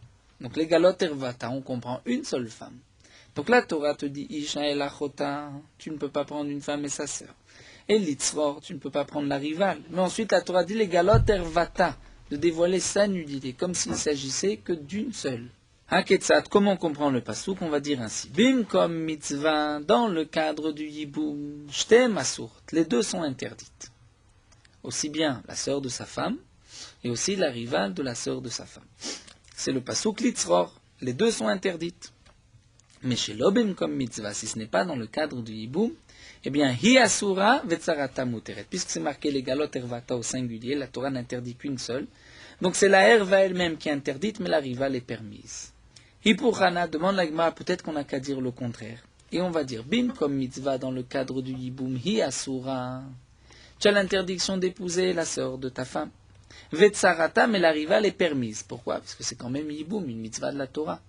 Donc les galotes ervata, on comprend une seule femme. Donc la Torah te dit Isha el achota, tu ne peux pas prendre une femme et sa sœur. Et litzror, tu ne peux pas prendre la rivale. Mais ensuite la Torah dit les galotes ervata, de dévoiler sa nudité, comme s'il s'agissait que d'une seule. Haketsat, comment on comprend le pasouk? On va dire ainsi. Bim comme mitzvah, dans le cadre du yiboum, shte masurt, les deux sont interdites. Aussi bien la sœur de sa femme, et aussi la rivale de la sœur de sa femme. C'est le pasouk litzror, les deux sont interdites. Mais chez l'obim comme mitzvah, si ce n'est pas dans le cadre du yiboum, eh bien, hi asura vetzarata muteret. Puisque c'est marqué les galotes ervata au singulier, la Torah n'interdit qu'une seule. Donc c'est la herva elle-même qui est interdite, mais la rivale est permise. Hippurana demande la Gemara, peut-être qu'on n'a qu'à dire le contraire. Et on va dire, bim comme mitzvah dans le cadre du yiboum, hi asura. Tu as l'interdiction d'épouser la sœur de ta femme. Vetzarata, mais la rivale est permise. Pourquoi? Parce que c'est quand même yiboum, une mitzvah de la Torah.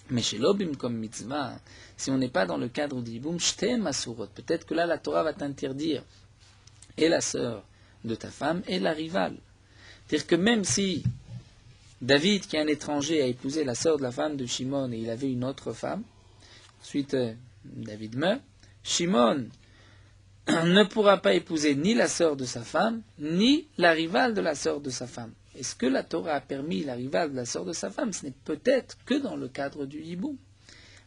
Mais chez l'obim comme mitzvah, si on n'est pas dans le cadre du yiboum, shte masurot. Peut-être que là, la Torah va t'interdire et la sœur de ta femme et la rivale. C'est-à-dire que même si David, qui est un étranger, a épousé la sœur de la femme de Shimon et il avait une autre femme, ensuite David meurt, Shimon ne pourra pas épouser ni la sœur de sa femme, ni la rivale de la sœur de sa femme. Est-ce que la Torah a permis la rivale de la sœur de sa femme? Ce n'est peut-être que dans le cadre du yiboum.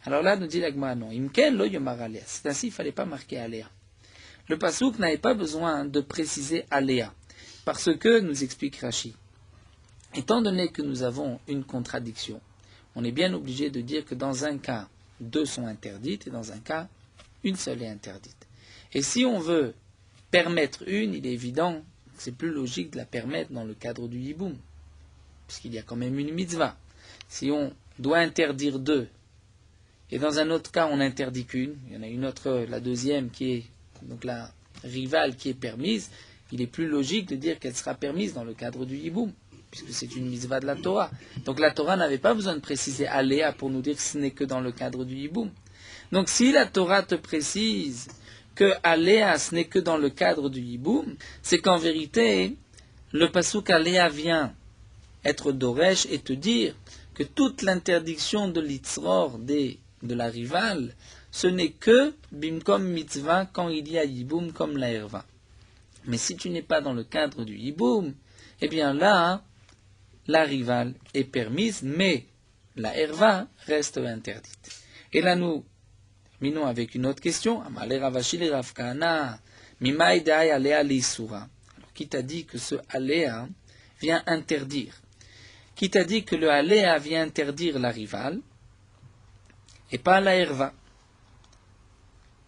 Alors là, nous dit la Gemara, non. Imken lo yomar aléa. C'est ainsi, il ne fallait pas marquer aléa. Le pasouk n'avait pas besoin de préciser aléa, parce que, nous explique Rashi, étant donné que nous avons une contradiction, on est bien obligé de dire que dans un cas, deux sont interdites, et dans un cas, une seule est interdite. Et si on veut permettre une, il est évident que c'est plus logique de la permettre dans le cadre du yiboum, puisqu'il y a quand même une mitzvah. Si on doit interdire deux, et dans un autre cas on n'interdit qu'une, il y en a une autre, la deuxième qui est donc la rivale qui est permise, il est plus logique de dire qu'elle sera permise dans le cadre du yiboum, puisque c'est une mitzvah de la Torah. Donc la Torah n'avait pas besoin de préciser aléa pour nous dire que ce n'est que dans le cadre du yiboum. Donc si la Torah te précise que aléa ce n'est que dans le cadre du yiboum, c'est qu'en vérité, le pasouk aléa vient être doresh et te dire que toute l'interdiction de l'itzror de la rivale, ce n'est que bimkom mitzvah quand il y a yiboum comme la herva. Mais si tu n'es pas dans le cadre du yiboum, eh bien là, la rivale est permise, mais la herva reste interdite. Et là nous terminons avec une autre question. Amale Ravashi le Rav Kahana Mimai dai alea leisura. Alors, qui t'a dit que ce alea vient interdire? Qui t'a dit que le alea vient interdire la rivale et pas la herva?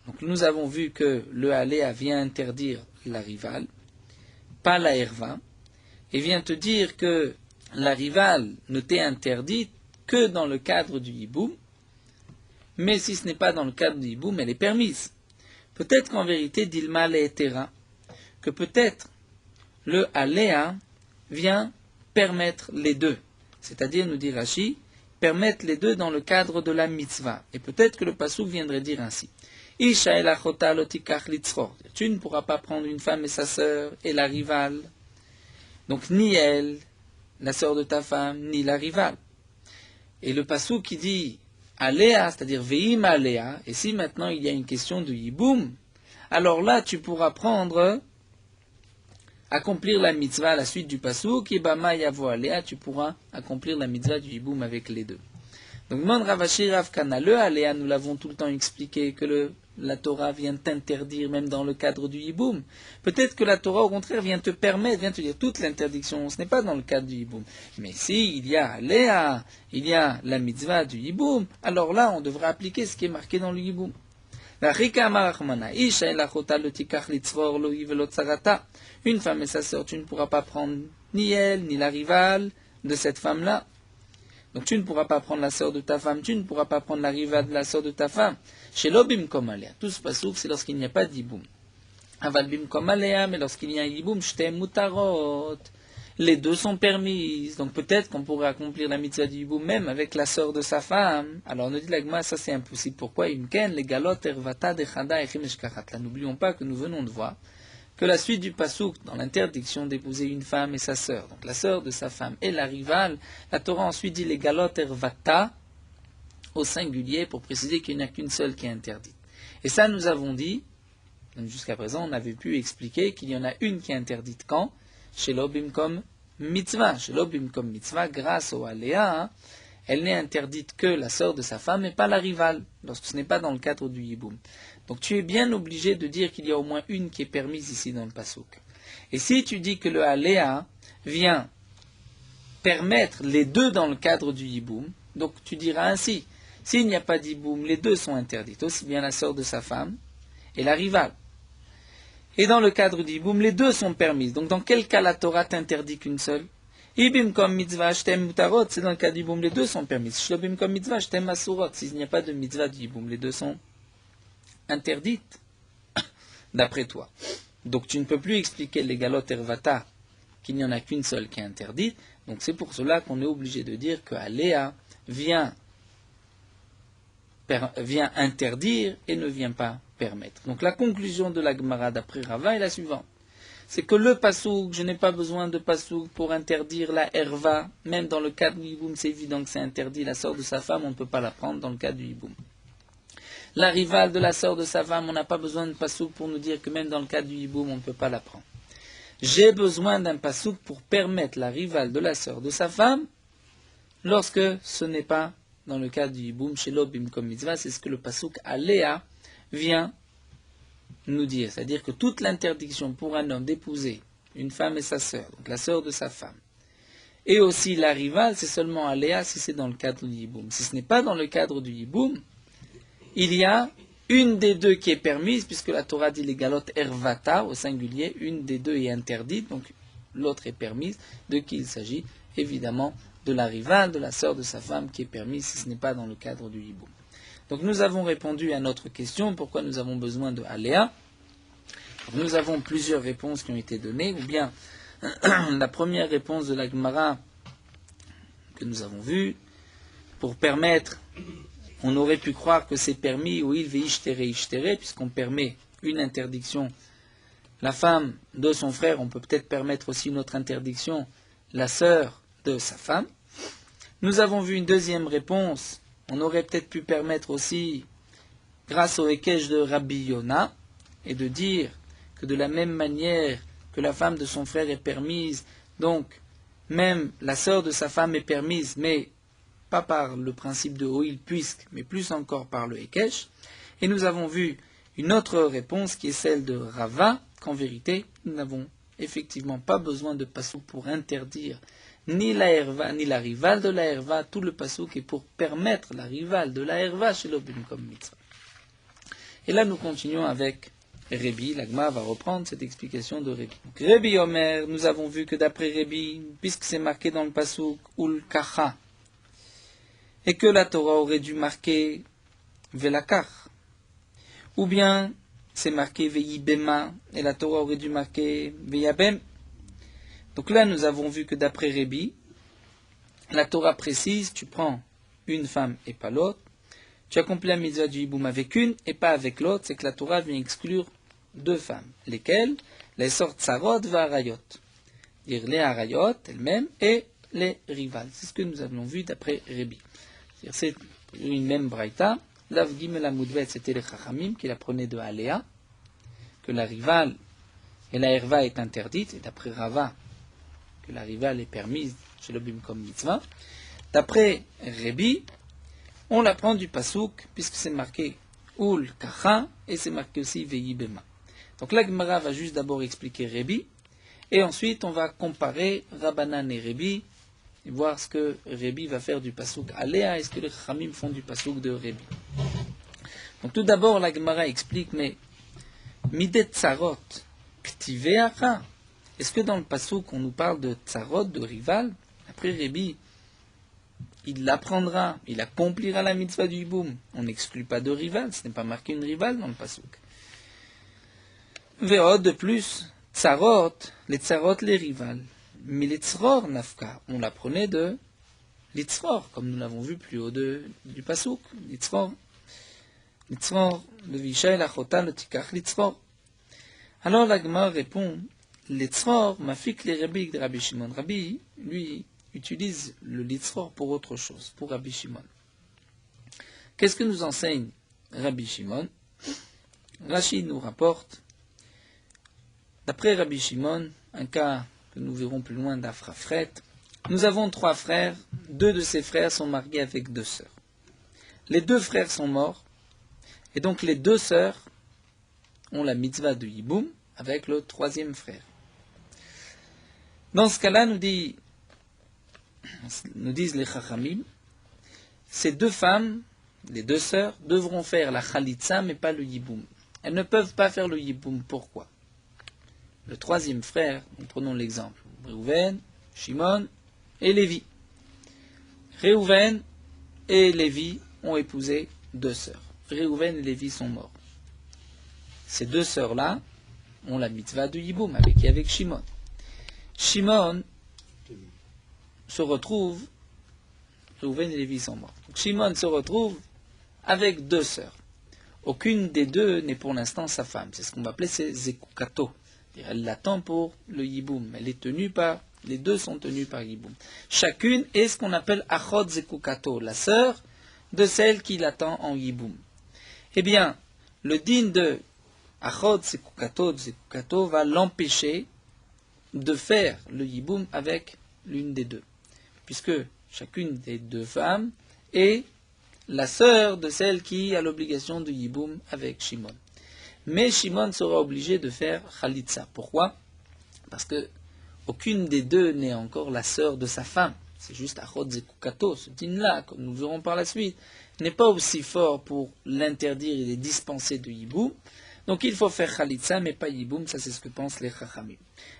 Donc nous avons vu que le alea vient interdire la rivale, pas la herva, et vient te dire que la rivale ne t'est interdite que dans le cadre du hiboum, mais si ce n'est pas dans le cadre du hiboum, elle est permise. Peut-être qu'en vérité, d'ilma le'etera, que peut-être le alea vient permettre les deux, c'est-à-dire, nous dit Rashi, permettre les deux dans le cadre de la mitzvah. Et peut-être que le passouk viendrait dire ainsi. Isha el achota lotikach litzror. Tu ne pourras pas prendre une femme et sa sœur et la rivale. Donc ni elle, la sœur de ta femme, ni la rivale. Et le passouk qui dit Aléa, c'est-à-dire Veim Aléa, et si maintenant il y a une question de Yiboum, alors là tu pourras prendre, accomplir la mitzvah à la suite du passouk, et Bama Yavo Aléa, tu pourras accomplir la mitzvah du Yiboum avec les deux. Donc, Mon Ravashi Rav Kana, le Aléa, nous l'avons tout le temps expliqué, que la Torah vient t'interdire, même dans le cadre du Yiboum. Peut-être que la Torah, au contraire, vient te permettre, vient te dire toute l'interdiction, ce n'est pas dans le cadre du Yiboum. Mais si il y a Aléa, il y a la mitzvah du Yiboum, alors là, on devra appliquer ce qui est marqué dans le Yiboum. Une femme et sa sœur, tu ne pourras pas prendre ni elle, ni la rivale de cette femme-là. Donc tu ne pourras pas prendre la sœur de ta femme, tu ne pourras pas prendre la rivale de la sœur de ta femme. Chez l'obim comme aléa. Tout ce pasouk, c'est lorsqu'il n'y a pas d'hiboum. Aval bim comme aléa, mais lorsqu'il y a un hiboum, shtem mutarot. Les deux sont permises. Donc peut-être qu'on pourrait accomplir la mitzvah du hiboum même avec la sœur de sa femme. Alors on nous dit l'agma, ça c'est impossible. Pourquoi? Imken, les galot, ervata, dechada, echimeshkachat. Là, n'oublions pas que nous venons de voir que la suite du pasouk, dans l'interdiction d'épouser une femme et sa sœur, donc la sœur de sa femme et la rivale, la Torah ensuite dit les galot ervata au singulier pour préciser qu'il n'y en a qu'une seule qui est interdite. Et ça nous avons dit, jusqu'à présent on avait pu expliquer qu'il y en a une qui est interdite quand? Chez l'obim comme mitzvah. Chez l'obim comme mitzvah, grâce au aléa, elle n'est interdite que la sœur de sa femme et pas la rivale, lorsque ce n'est pas dans le cadre du hiboum. Donc tu es bien obligé de dire qu'il y a au moins une qui est permise ici dans le pasouk. Et si tu dis que le aléa vient permettre les deux dans le cadre du hiboum, donc tu diras ainsi, s'il n'y a pas d'hiboum, les deux sont interdites, aussi bien la sœur de sa femme et la rivale. Et dans le cadre du hiboum, les deux sont permises. Donc dans quel cas la Torah t'interdit qu'une seule? Ibim comme mitzvah, shtem mutarot, c'est dans le cas du hiboum, les deux sont permises. Shlobim comme mitzvah, shtem asurot, s'il n'y a pas de mitzvah du hiboum, les deux sont interdite, d'après toi. Donc tu ne peux plus expliquer les galot ervata qu'il n'y en a qu'une seule qui est interdite. Donc c'est pour cela qu'on est obligé de dire que Aléa vient interdire et ne vient pas permettre. Donc la conclusion de la Gemara d'après Rava est la suivante. C'est que le pasouk, je n'ai pas besoin de pasouk pour interdire la herva. Même dans le cas du hiboum, c'est évident que c'est interdit. La sœur de sa femme, on ne peut pas la prendre dans le cas du hiboum. La rivale de la sœur de sa femme, on n'a pas besoin de pasouk pour nous dire que même dans le cas du hiboum, on ne peut pas la prendre. J'ai besoin d'un pasouk pour permettre la rivale de la sœur de sa femme, lorsque ce n'est pas dans le cas du hiboum, chez l'obim comme mitzvah, c'est ce que le pasouk aléa vient nous dire. C'est-à-dire que toute l'interdiction pour un homme d'épouser une femme et sa sœur, donc la sœur de sa femme, et aussi la rivale, c'est seulement aléa si c'est dans le cadre du hiboum. Si ce n'est pas dans le cadre du hiboum, il y a une des deux qui est permise, puisque la Torah dit les galotes ervata, au singulier, une des deux est interdite, donc l'autre est permise. De qui il s'agit? Évidemment, de la rivale, de la sœur de sa femme, qui est permise, si ce n'est pas dans le cadre du hiboum. Donc nous avons répondu à notre question, pourquoi nous avons besoin de aléa. Nous avons plusieurs réponses qui ont été données, ou bien la première réponse de la Gemara que nous avons vue, pour permettre... On aurait pu croire que c'est permis, ou il veishtere, puisqu'on permet une interdiction. La femme de son frère, on peut peut-être permettre aussi une autre interdiction, la sœur de sa femme. Nous avons vu une deuxième réponse, on aurait peut-être pu permettre aussi, grâce au Ekech de Rabbi Yona, et de dire que de la même manière que la femme de son frère est permise, donc même la sœur de sa femme est permise, mais pas par le principe de Hoïl puisque, mais plus encore par le Ekech. Et nous avons vu une autre réponse qui est celle de Rava, qu'en vérité, nous n'avons effectivement pas besoin de pasouk pour interdire ni la herva, ni la rivale de la herva. Tout le pasouk est pour permettre la rivale de la herva chez l'obum comme mitzvah. Et là, nous continuons avec Rébi. L'Agma va reprendre cette explication de Rébi. Rébi Omer, nous avons vu que d'après Rébi, puisque c'est marqué dans le pasouk Ul Kacha, et que la Torah aurait dû marquer Velakach, ou bien c'est marqué Veyibema, et la Torah aurait dû marquer Veyabem. Donc là, nous avons vu que d'après Rébi, la Torah précise, tu prends une femme et pas l'autre, tu accomplis la mitzvah du hiboum avec une et pas avec l'autre, c'est que la Torah vient exclure deux femmes, lesquelles les sortes Sarot va Arayot, dire les Arayot elles-mêmes et les rivales. C'est ce que nous avons vu d'après Rébi. C'est une même braïta. Lav Gimel Amudvet, c'était les Chachamim qui la prenaient de Aléa, que la rivale et la herva est interdite, et d'après Rava, que la rivale est permise chez l'obim comme mitzvah. D'après Rébi, on la prend du pasouk, puisque c'est marqué Ul Kacha, et c'est marqué aussi Veyibema. Donc la Gemara va juste d'abord expliquer Rébi, et ensuite on va comparer Rabbanan et Rébi, et voir ce que Rébi va faire du pasouk Aléa, et ce que les Chachamim font du pasouk de Rébi. Donc tout d'abord la Gemara explique, mais Midet Tsarot, Ktiveacha, est-ce que dans le pasouk on nous parle de Tsarot, de rival? Après Rébi, il l'apprendra, il accomplira la mitzvah du hiboum. On n'exclut pas de rival, ce n'est pas marqué une rivale dans le pasouk. Ve'od de plus, tsarot, les rivales. Mais les tzror nafka, on l'apprenait de l'itzror, comme nous l'avons vu plus haut du pasouk. L'itzror, le vishay, la chota, le tikach, l'itzror. Alors la Gemara répond, l'itzror mafik les rabbi de Rabbi Shimon. Rabbi, lui, utilise le litzror pour autre chose, pour Rabbi Shimon. Qu'est-ce que nous enseigne Rabbi Shimon? Rashi nous rapporte, d'après Rabbi Shimon, un cas que nous verrons plus loin d'Afrafret, nous avons 3 frères, 2 de ces frères sont mariés avec 2 sœurs. Les 2 frères sont morts, et donc les 2 sœurs ont la mitzvah de hiboum avec le 3e frère. Dans ce cas-là, nous disent les Chachamim, ces 2 femmes, les 2 sœurs, devront faire la Khalitsa, mais pas le Yiboum. Elles ne peuvent pas faire le Yiboum. Pourquoi? Le 3e frère, nous prenons l'exemple, Réhouven, Shimon et Lévi. Réhouven et Lévi ont épousé 2 sœurs. Réhouven et Lévi sont morts. Ces 2 sœurs-là ont la mitzvah de Yiboum, avec Shimon. Shimon se retrouve, Réhouven et Lévi sont morts. Donc Shimon se retrouve avec 2 sœurs. Aucune des 2 n'est pour l'instant sa femme. C'est ce qu'on va appeler ses zekukato. Elle l'attend pour le yiboum. Elle est tenue par, les 2 sont tenus par yiboum. Chacune est ce qu'on appelle achod zekukato, la sœur de celle qui l'attend en yiboum. Eh bien, le din de achod zekukato va l'empêcher de faire le yiboum avec l'une des 2. Puisque chacune des 2 femmes est la sœur de celle qui a l'obligation de yiboum avec Shimon. Mais Shimon sera obligé de faire Khalitsa. Pourquoi? Parce que aucune des 2 n'est encore la sœur de sa femme. C'est juste Achot Zekukato, ce din-là, comme nous verrons par la suite, n'est pas aussi fort pour l'interdire et les dispenser de yiboum. Donc il faut faire Khalitsa, mais pas yiboum, ça c'est ce que pensent les Chachamim.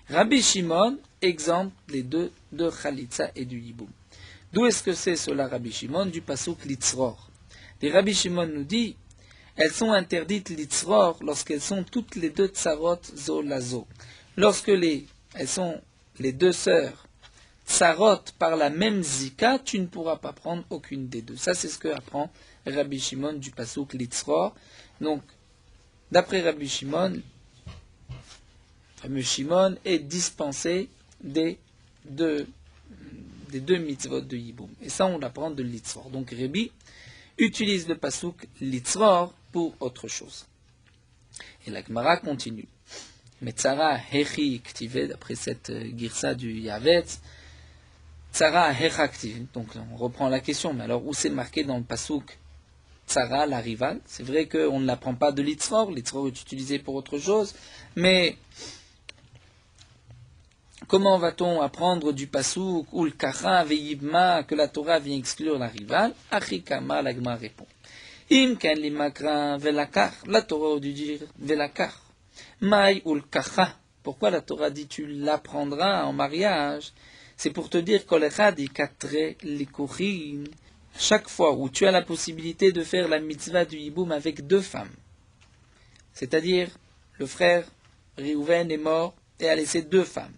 Rabbi Shimon exempte les 2 de Khalitsa et du yiboum. D'où est-ce que c'est cela, Rabbi Shimon? Du pasuk Litzror. Et Rabbi Shimon nous dit, elles sont interdites Litzror lorsqu'elles sont toutes les 2 tsarot zo lazo. Lorsque elles sont les 2 sœurs tsarot par la même zika, tu ne pourras pas prendre aucune des 2. Ça c'est ce que apprend Rabbi Shimon du pasuk Litzror. Donc, d'après Rabbi Shimon, Shimon est dispensé des 2 mitzvot de Yiboum. Et ça, on l'apprend de Litzror. Donc, Rébi utilise le pasuk Litzror pour autre chose. Et la Gemara continue. Metzara hechi ktive, d'après cette girsa du Yavetz, Tsara hecha ktive. Donc, on reprend la question. Mais alors, où c'est marqué dans le pasuk Tzara, la rivale. C'est vrai qu'on ne l'apprend pas de l'itzror. L'itzror est utilisé pour autre chose. Mais comment va-t-on apprendre du pasouk ou le kacha ve'yibma que la Torah vient exclure la rivale? Achikama, la Gemara répond. Im ken limakra velakar. La Torah aurait dû dire velakar. Maï ou le kacha. Pourquoi la Torah dit tu l'apprendras en mariage? C'est pour te dire kolechad ikatre likurim. Chaque fois où tu as la possibilité de faire la mitzvah du hiboum avec deux femmes, c'est-à-dire le frère Réhouven est mort et a laissé deux femmes.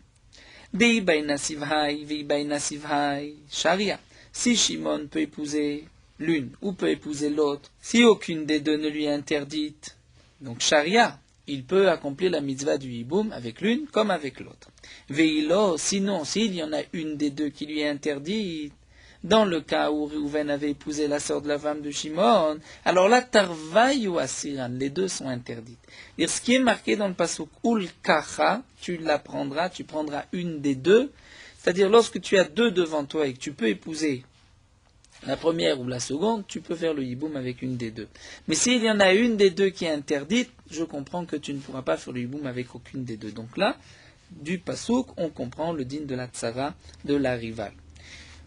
Sharia. Si Shimon peut épouser l'une ou peut épouser l'autre, si aucune des deux ne lui est interdite, donc Sharia, il peut accomplir la mitzvah du hiboum avec l'une comme avec l'autre. Veilo, sinon, s'il y en a une des deux qui lui est interdite, dans le cas où Réhouven avait épousé la sœur de la femme de Shimon, alors là, Tarvaï ou Asiran, les deux sont interdites. Et ce qui est marqué dans le pasuk Ul Kacha, tu l'apprendras, tu prendras une des deux, c'est-à-dire lorsque tu as deux devant toi et que tu peux épouser la première ou la seconde, tu peux faire le hiboum avec une des deux. Mais s'il y en a une des deux qui est interdite, je comprends que tu ne pourras pas faire le hiboum avec aucune des deux. Donc là, du pasuk, on comprend le din de la tzara, de la rivale.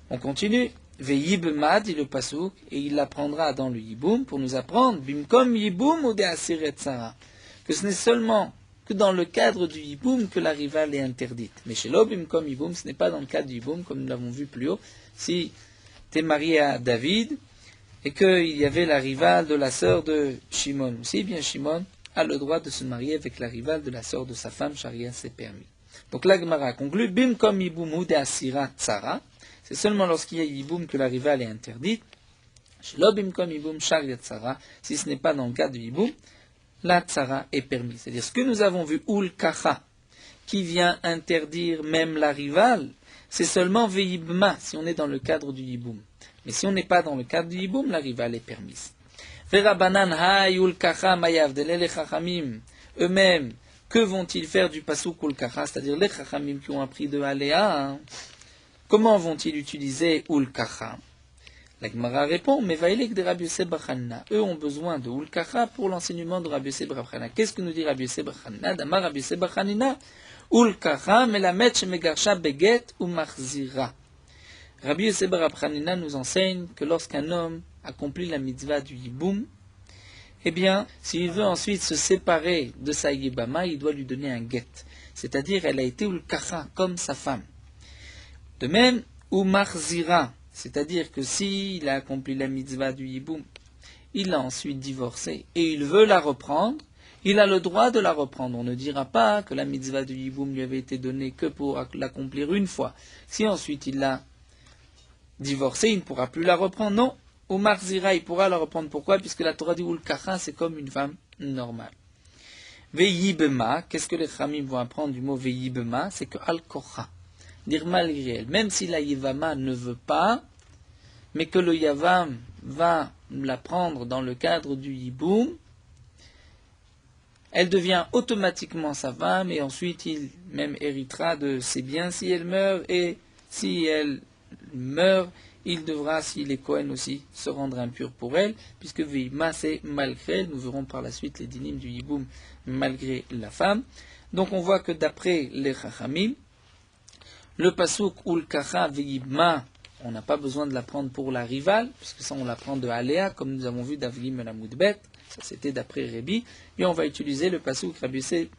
On continue. Ve'yibma, dit le pasuk, et il l'apprendra dans le hiboum pour nous apprendre bimkom hiboum ou de asiret tzara, que ce n'est seulement que dans le cadre du hiboum que la rivale est interdite. Mais chez l'obimkom hiboum, ce n'est pas dans le cadre du hiboum, comme nous l'avons vu plus haut. Si tu es marié à David et qu'il y avait la rivale de la sœur de Shimon aussi, bien Shimon a le droit de se marier avec la rivale de la sœur de sa femme, Sharia c'est permis. Donc la Gemara conclut bimkom hiboum ou de asirat tzara. C'est seulement lorsqu'il y a hiboum que la rivale est interdite. Si ce n'est pas dans le cas du hiboum, la tzara est permise. C'est-à-dire ce que nous avons vu, ul kacha, qui vient interdire même la rivale, c'est seulement ve'yibma, si on est dans le cadre du hiboum. Mais si on n'est pas dans le cadre du hiboum, la rivale est permise. Ve'rabanan hay ul kacha mayavdele les chachamim, eux-mêmes, que vont-ils faire du pasuk ul kacha, c'est-à-dire les chachamim qui ont appris de Aléa, comment vont-ils utiliser Ul Kacha? La Gemara répond, mais vaïlek de Rabbi Yosef bar Chanina. Eux ont besoin de Ul Kacha pour l'enseignement de Rabbi Yosef bar Chanina. Qu'est-ce que nous dit Rabbi Yosef bar Chanina? Damar Rabbi Yosef bar Chanina, Ul Kacha melamet shemegarsha beget ou machzira. Rabbi Yosef bar Chanina nous enseigne que lorsqu'un homme accomplit la mitzvah du hiboum, eh bien, s'il veut ensuite se séparer de sa yibama, il doit lui donner un get. C'est-à-dire, elle a été Ul Kacha, comme sa femme. De même, ou marzira, c'est-à-dire que s'il a accompli la mitzvah du hiboum, il a ensuite divorcé et il veut la reprendre, il a le droit de la reprendre. On ne dira pas que la mitzvah du hiboum lui avait été donnée que pour l'accomplir une fois. Si ensuite il l'a divorcé, il ne pourra plus la reprendre. Non, ou marzira, il pourra la reprendre. Pourquoi? Puisque la Torah dit ul kacha, c'est comme une femme normale. Ve'yibema, qu'est-ce que les chamim vont apprendre du mot ve'yibema? C'est que al-kocha. Dire malgré elle, même si la Yevama ne veut pas, mais que le Yavam va la prendre dans le cadre du hiboum, elle devient automatiquement sa femme et ensuite il même héritera de ses biens si elle meurt, et si elle meurt, il devra, s'il est Kohen aussi, se rendre impur pour elle, puisque Veima c'est malgré elle. Nous verrons par la suite les dynimes du hiboum malgré la femme. Donc on voit que d'après les Chachamim, le pasuk ul kacha ve'yibma, on n'a pas besoin de l'apprendre pour la rivale, puisque ça on l'apprend de Aléa, comme nous avons vu d'Avlim et la Moudbet, ça c'était d'après Rébi, et on va utiliser le pasuk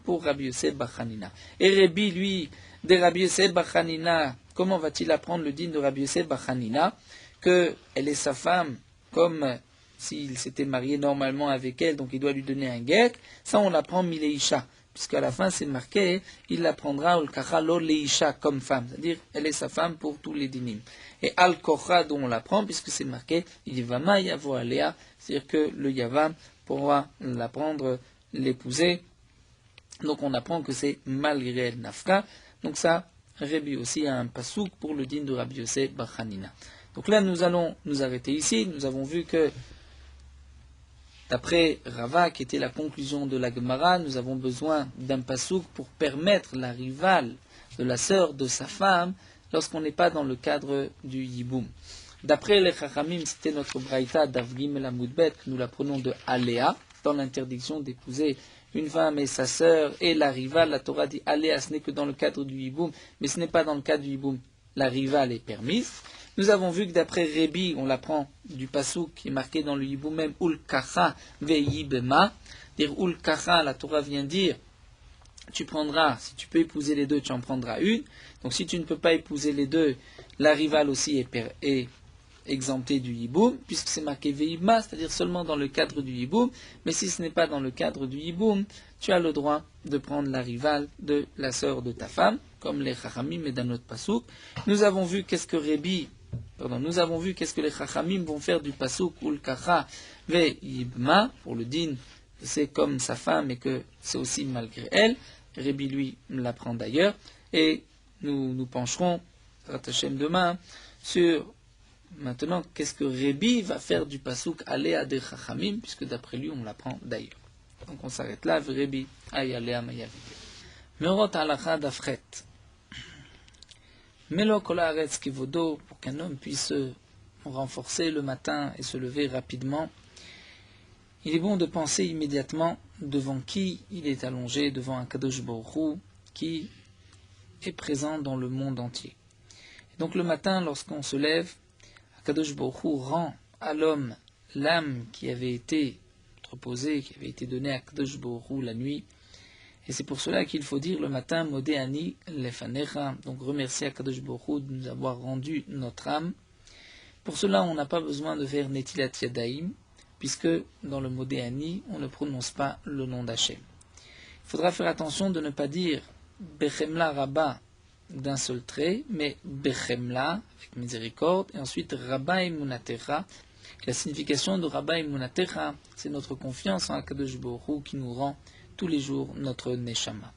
pour Rabbi Yosef bar Chanina. Et Rébi, lui, de Rabbi Yosef bar Chanina, comment va-t-il apprendre le din de Rabbi Yosef bar Chanina, qu'elle est sa femme, comme s'il s'était marié normalement avec elle, donc il doit lui donner un guet, ça on l'apprend mileisha. Puisqu'à la fin c'est marqué, il l'apprendra al kacha lo leisha comme femme, c'est-à-dire elle est sa femme pour tous les dinim. Et al kocha dont on l'apprend, puisque c'est marqué yivama yavo alea, c'est-à-dire que le yavam pourra l'apprendre, l'épouser. Donc on apprend que c'est malgré elle nafka. Donc ça, Rébi aussi a un pasouk pour le din de Rabbi Yosef bar Chanina. Donc là nous allons nous arrêter ici. Nous avons vu que d'après Rava, qui était la conclusion de la Gemara, nous avons besoin d'un pasouk pour permettre la rivale de la sœur de sa femme lorsqu'on n'est pas dans le cadre du hiboum. D'après les Chachamim, c'était notre Braïta d'Avgim el Amoudbet, que nous la prenons de Aléa, dans l'interdiction d'épouser une femme et sa sœur et la rivale. La Torah dit Aléa, ce n'est que dans le cadre du Hiboum, mais ce n'est pas dans le cadre du Hiboum. La rivale est permise. Nous avons vu que d'après Rébi, on l'apprend du Passouk qui est marqué dans le Hiboum même, Ul Kacha ve'yibema. Dire Ul Kacha, la Torah vient dire, tu prendras, si tu peux épouser les deux, tu en prendras une. Donc si tu ne peux pas épouser les deux, la rivale aussi est exemptée du Hiboum, puisque c'est marqué ve'yibema, c'est-à-dire seulement dans le cadre du Hiboum. Mais si ce n'est pas dans le cadre du Hiboum, tu as le droit de prendre la rivale de la sœur de ta femme, comme les Chachamim et dans notre Passouk. Nous avons vu qu'est-ce que les Chachamim vont faire du Passouk Ul Kacha ve'yibema, pour le din, que c'est comme sa femme et que c'est aussi malgré elle. Rébi, lui, l'apprend d'ailleurs. Et nous pencherons, Ratachem demain, sur maintenant qu'est-ce que Rébi va faire du Passouk Alea de Chachamim, puisque d'après lui, on l'apprend d'ailleurs. Donc on s'arrête là, Rébi, Aïe Alea Mayavi. Meorot Halacha d'Afret. Melo Kol Haaretz Kivodo, pour qu'un homme puisse se renforcer le matin et se lever rapidement, il est bon de penser immédiatement devant qui il est allongé, devant un Kadosh Baruch Hu qui est présent dans le monde entier. Et donc le matin, lorsqu'on se lève, Kadosh Baruch Hu rend à l'homme l'âme qui avait été reposée, qui avait été donnée à Kadosh Baruch Hu la nuit. Et c'est pour cela qu'il faut dire le matin, Modé Ani Lefanecha, donc remercier à Kadosh Baruch Hu de nous avoir rendu notre âme. Pour cela, on n'a pas besoin de faire Netilat Yadaim, puisque dans le Modé Ani, on ne prononce pas le nom d'Hachem. Il faudra faire attention de ne pas dire Bechemla Rabba d'un seul trait, mais Bechemla, avec miséricorde, et ensuite Rabba Emunatecha. La signification de Rabba Emunatecha, c'est notre confiance en Akadosh Baruch Hu qui nous rend tous les jours notre Neshama.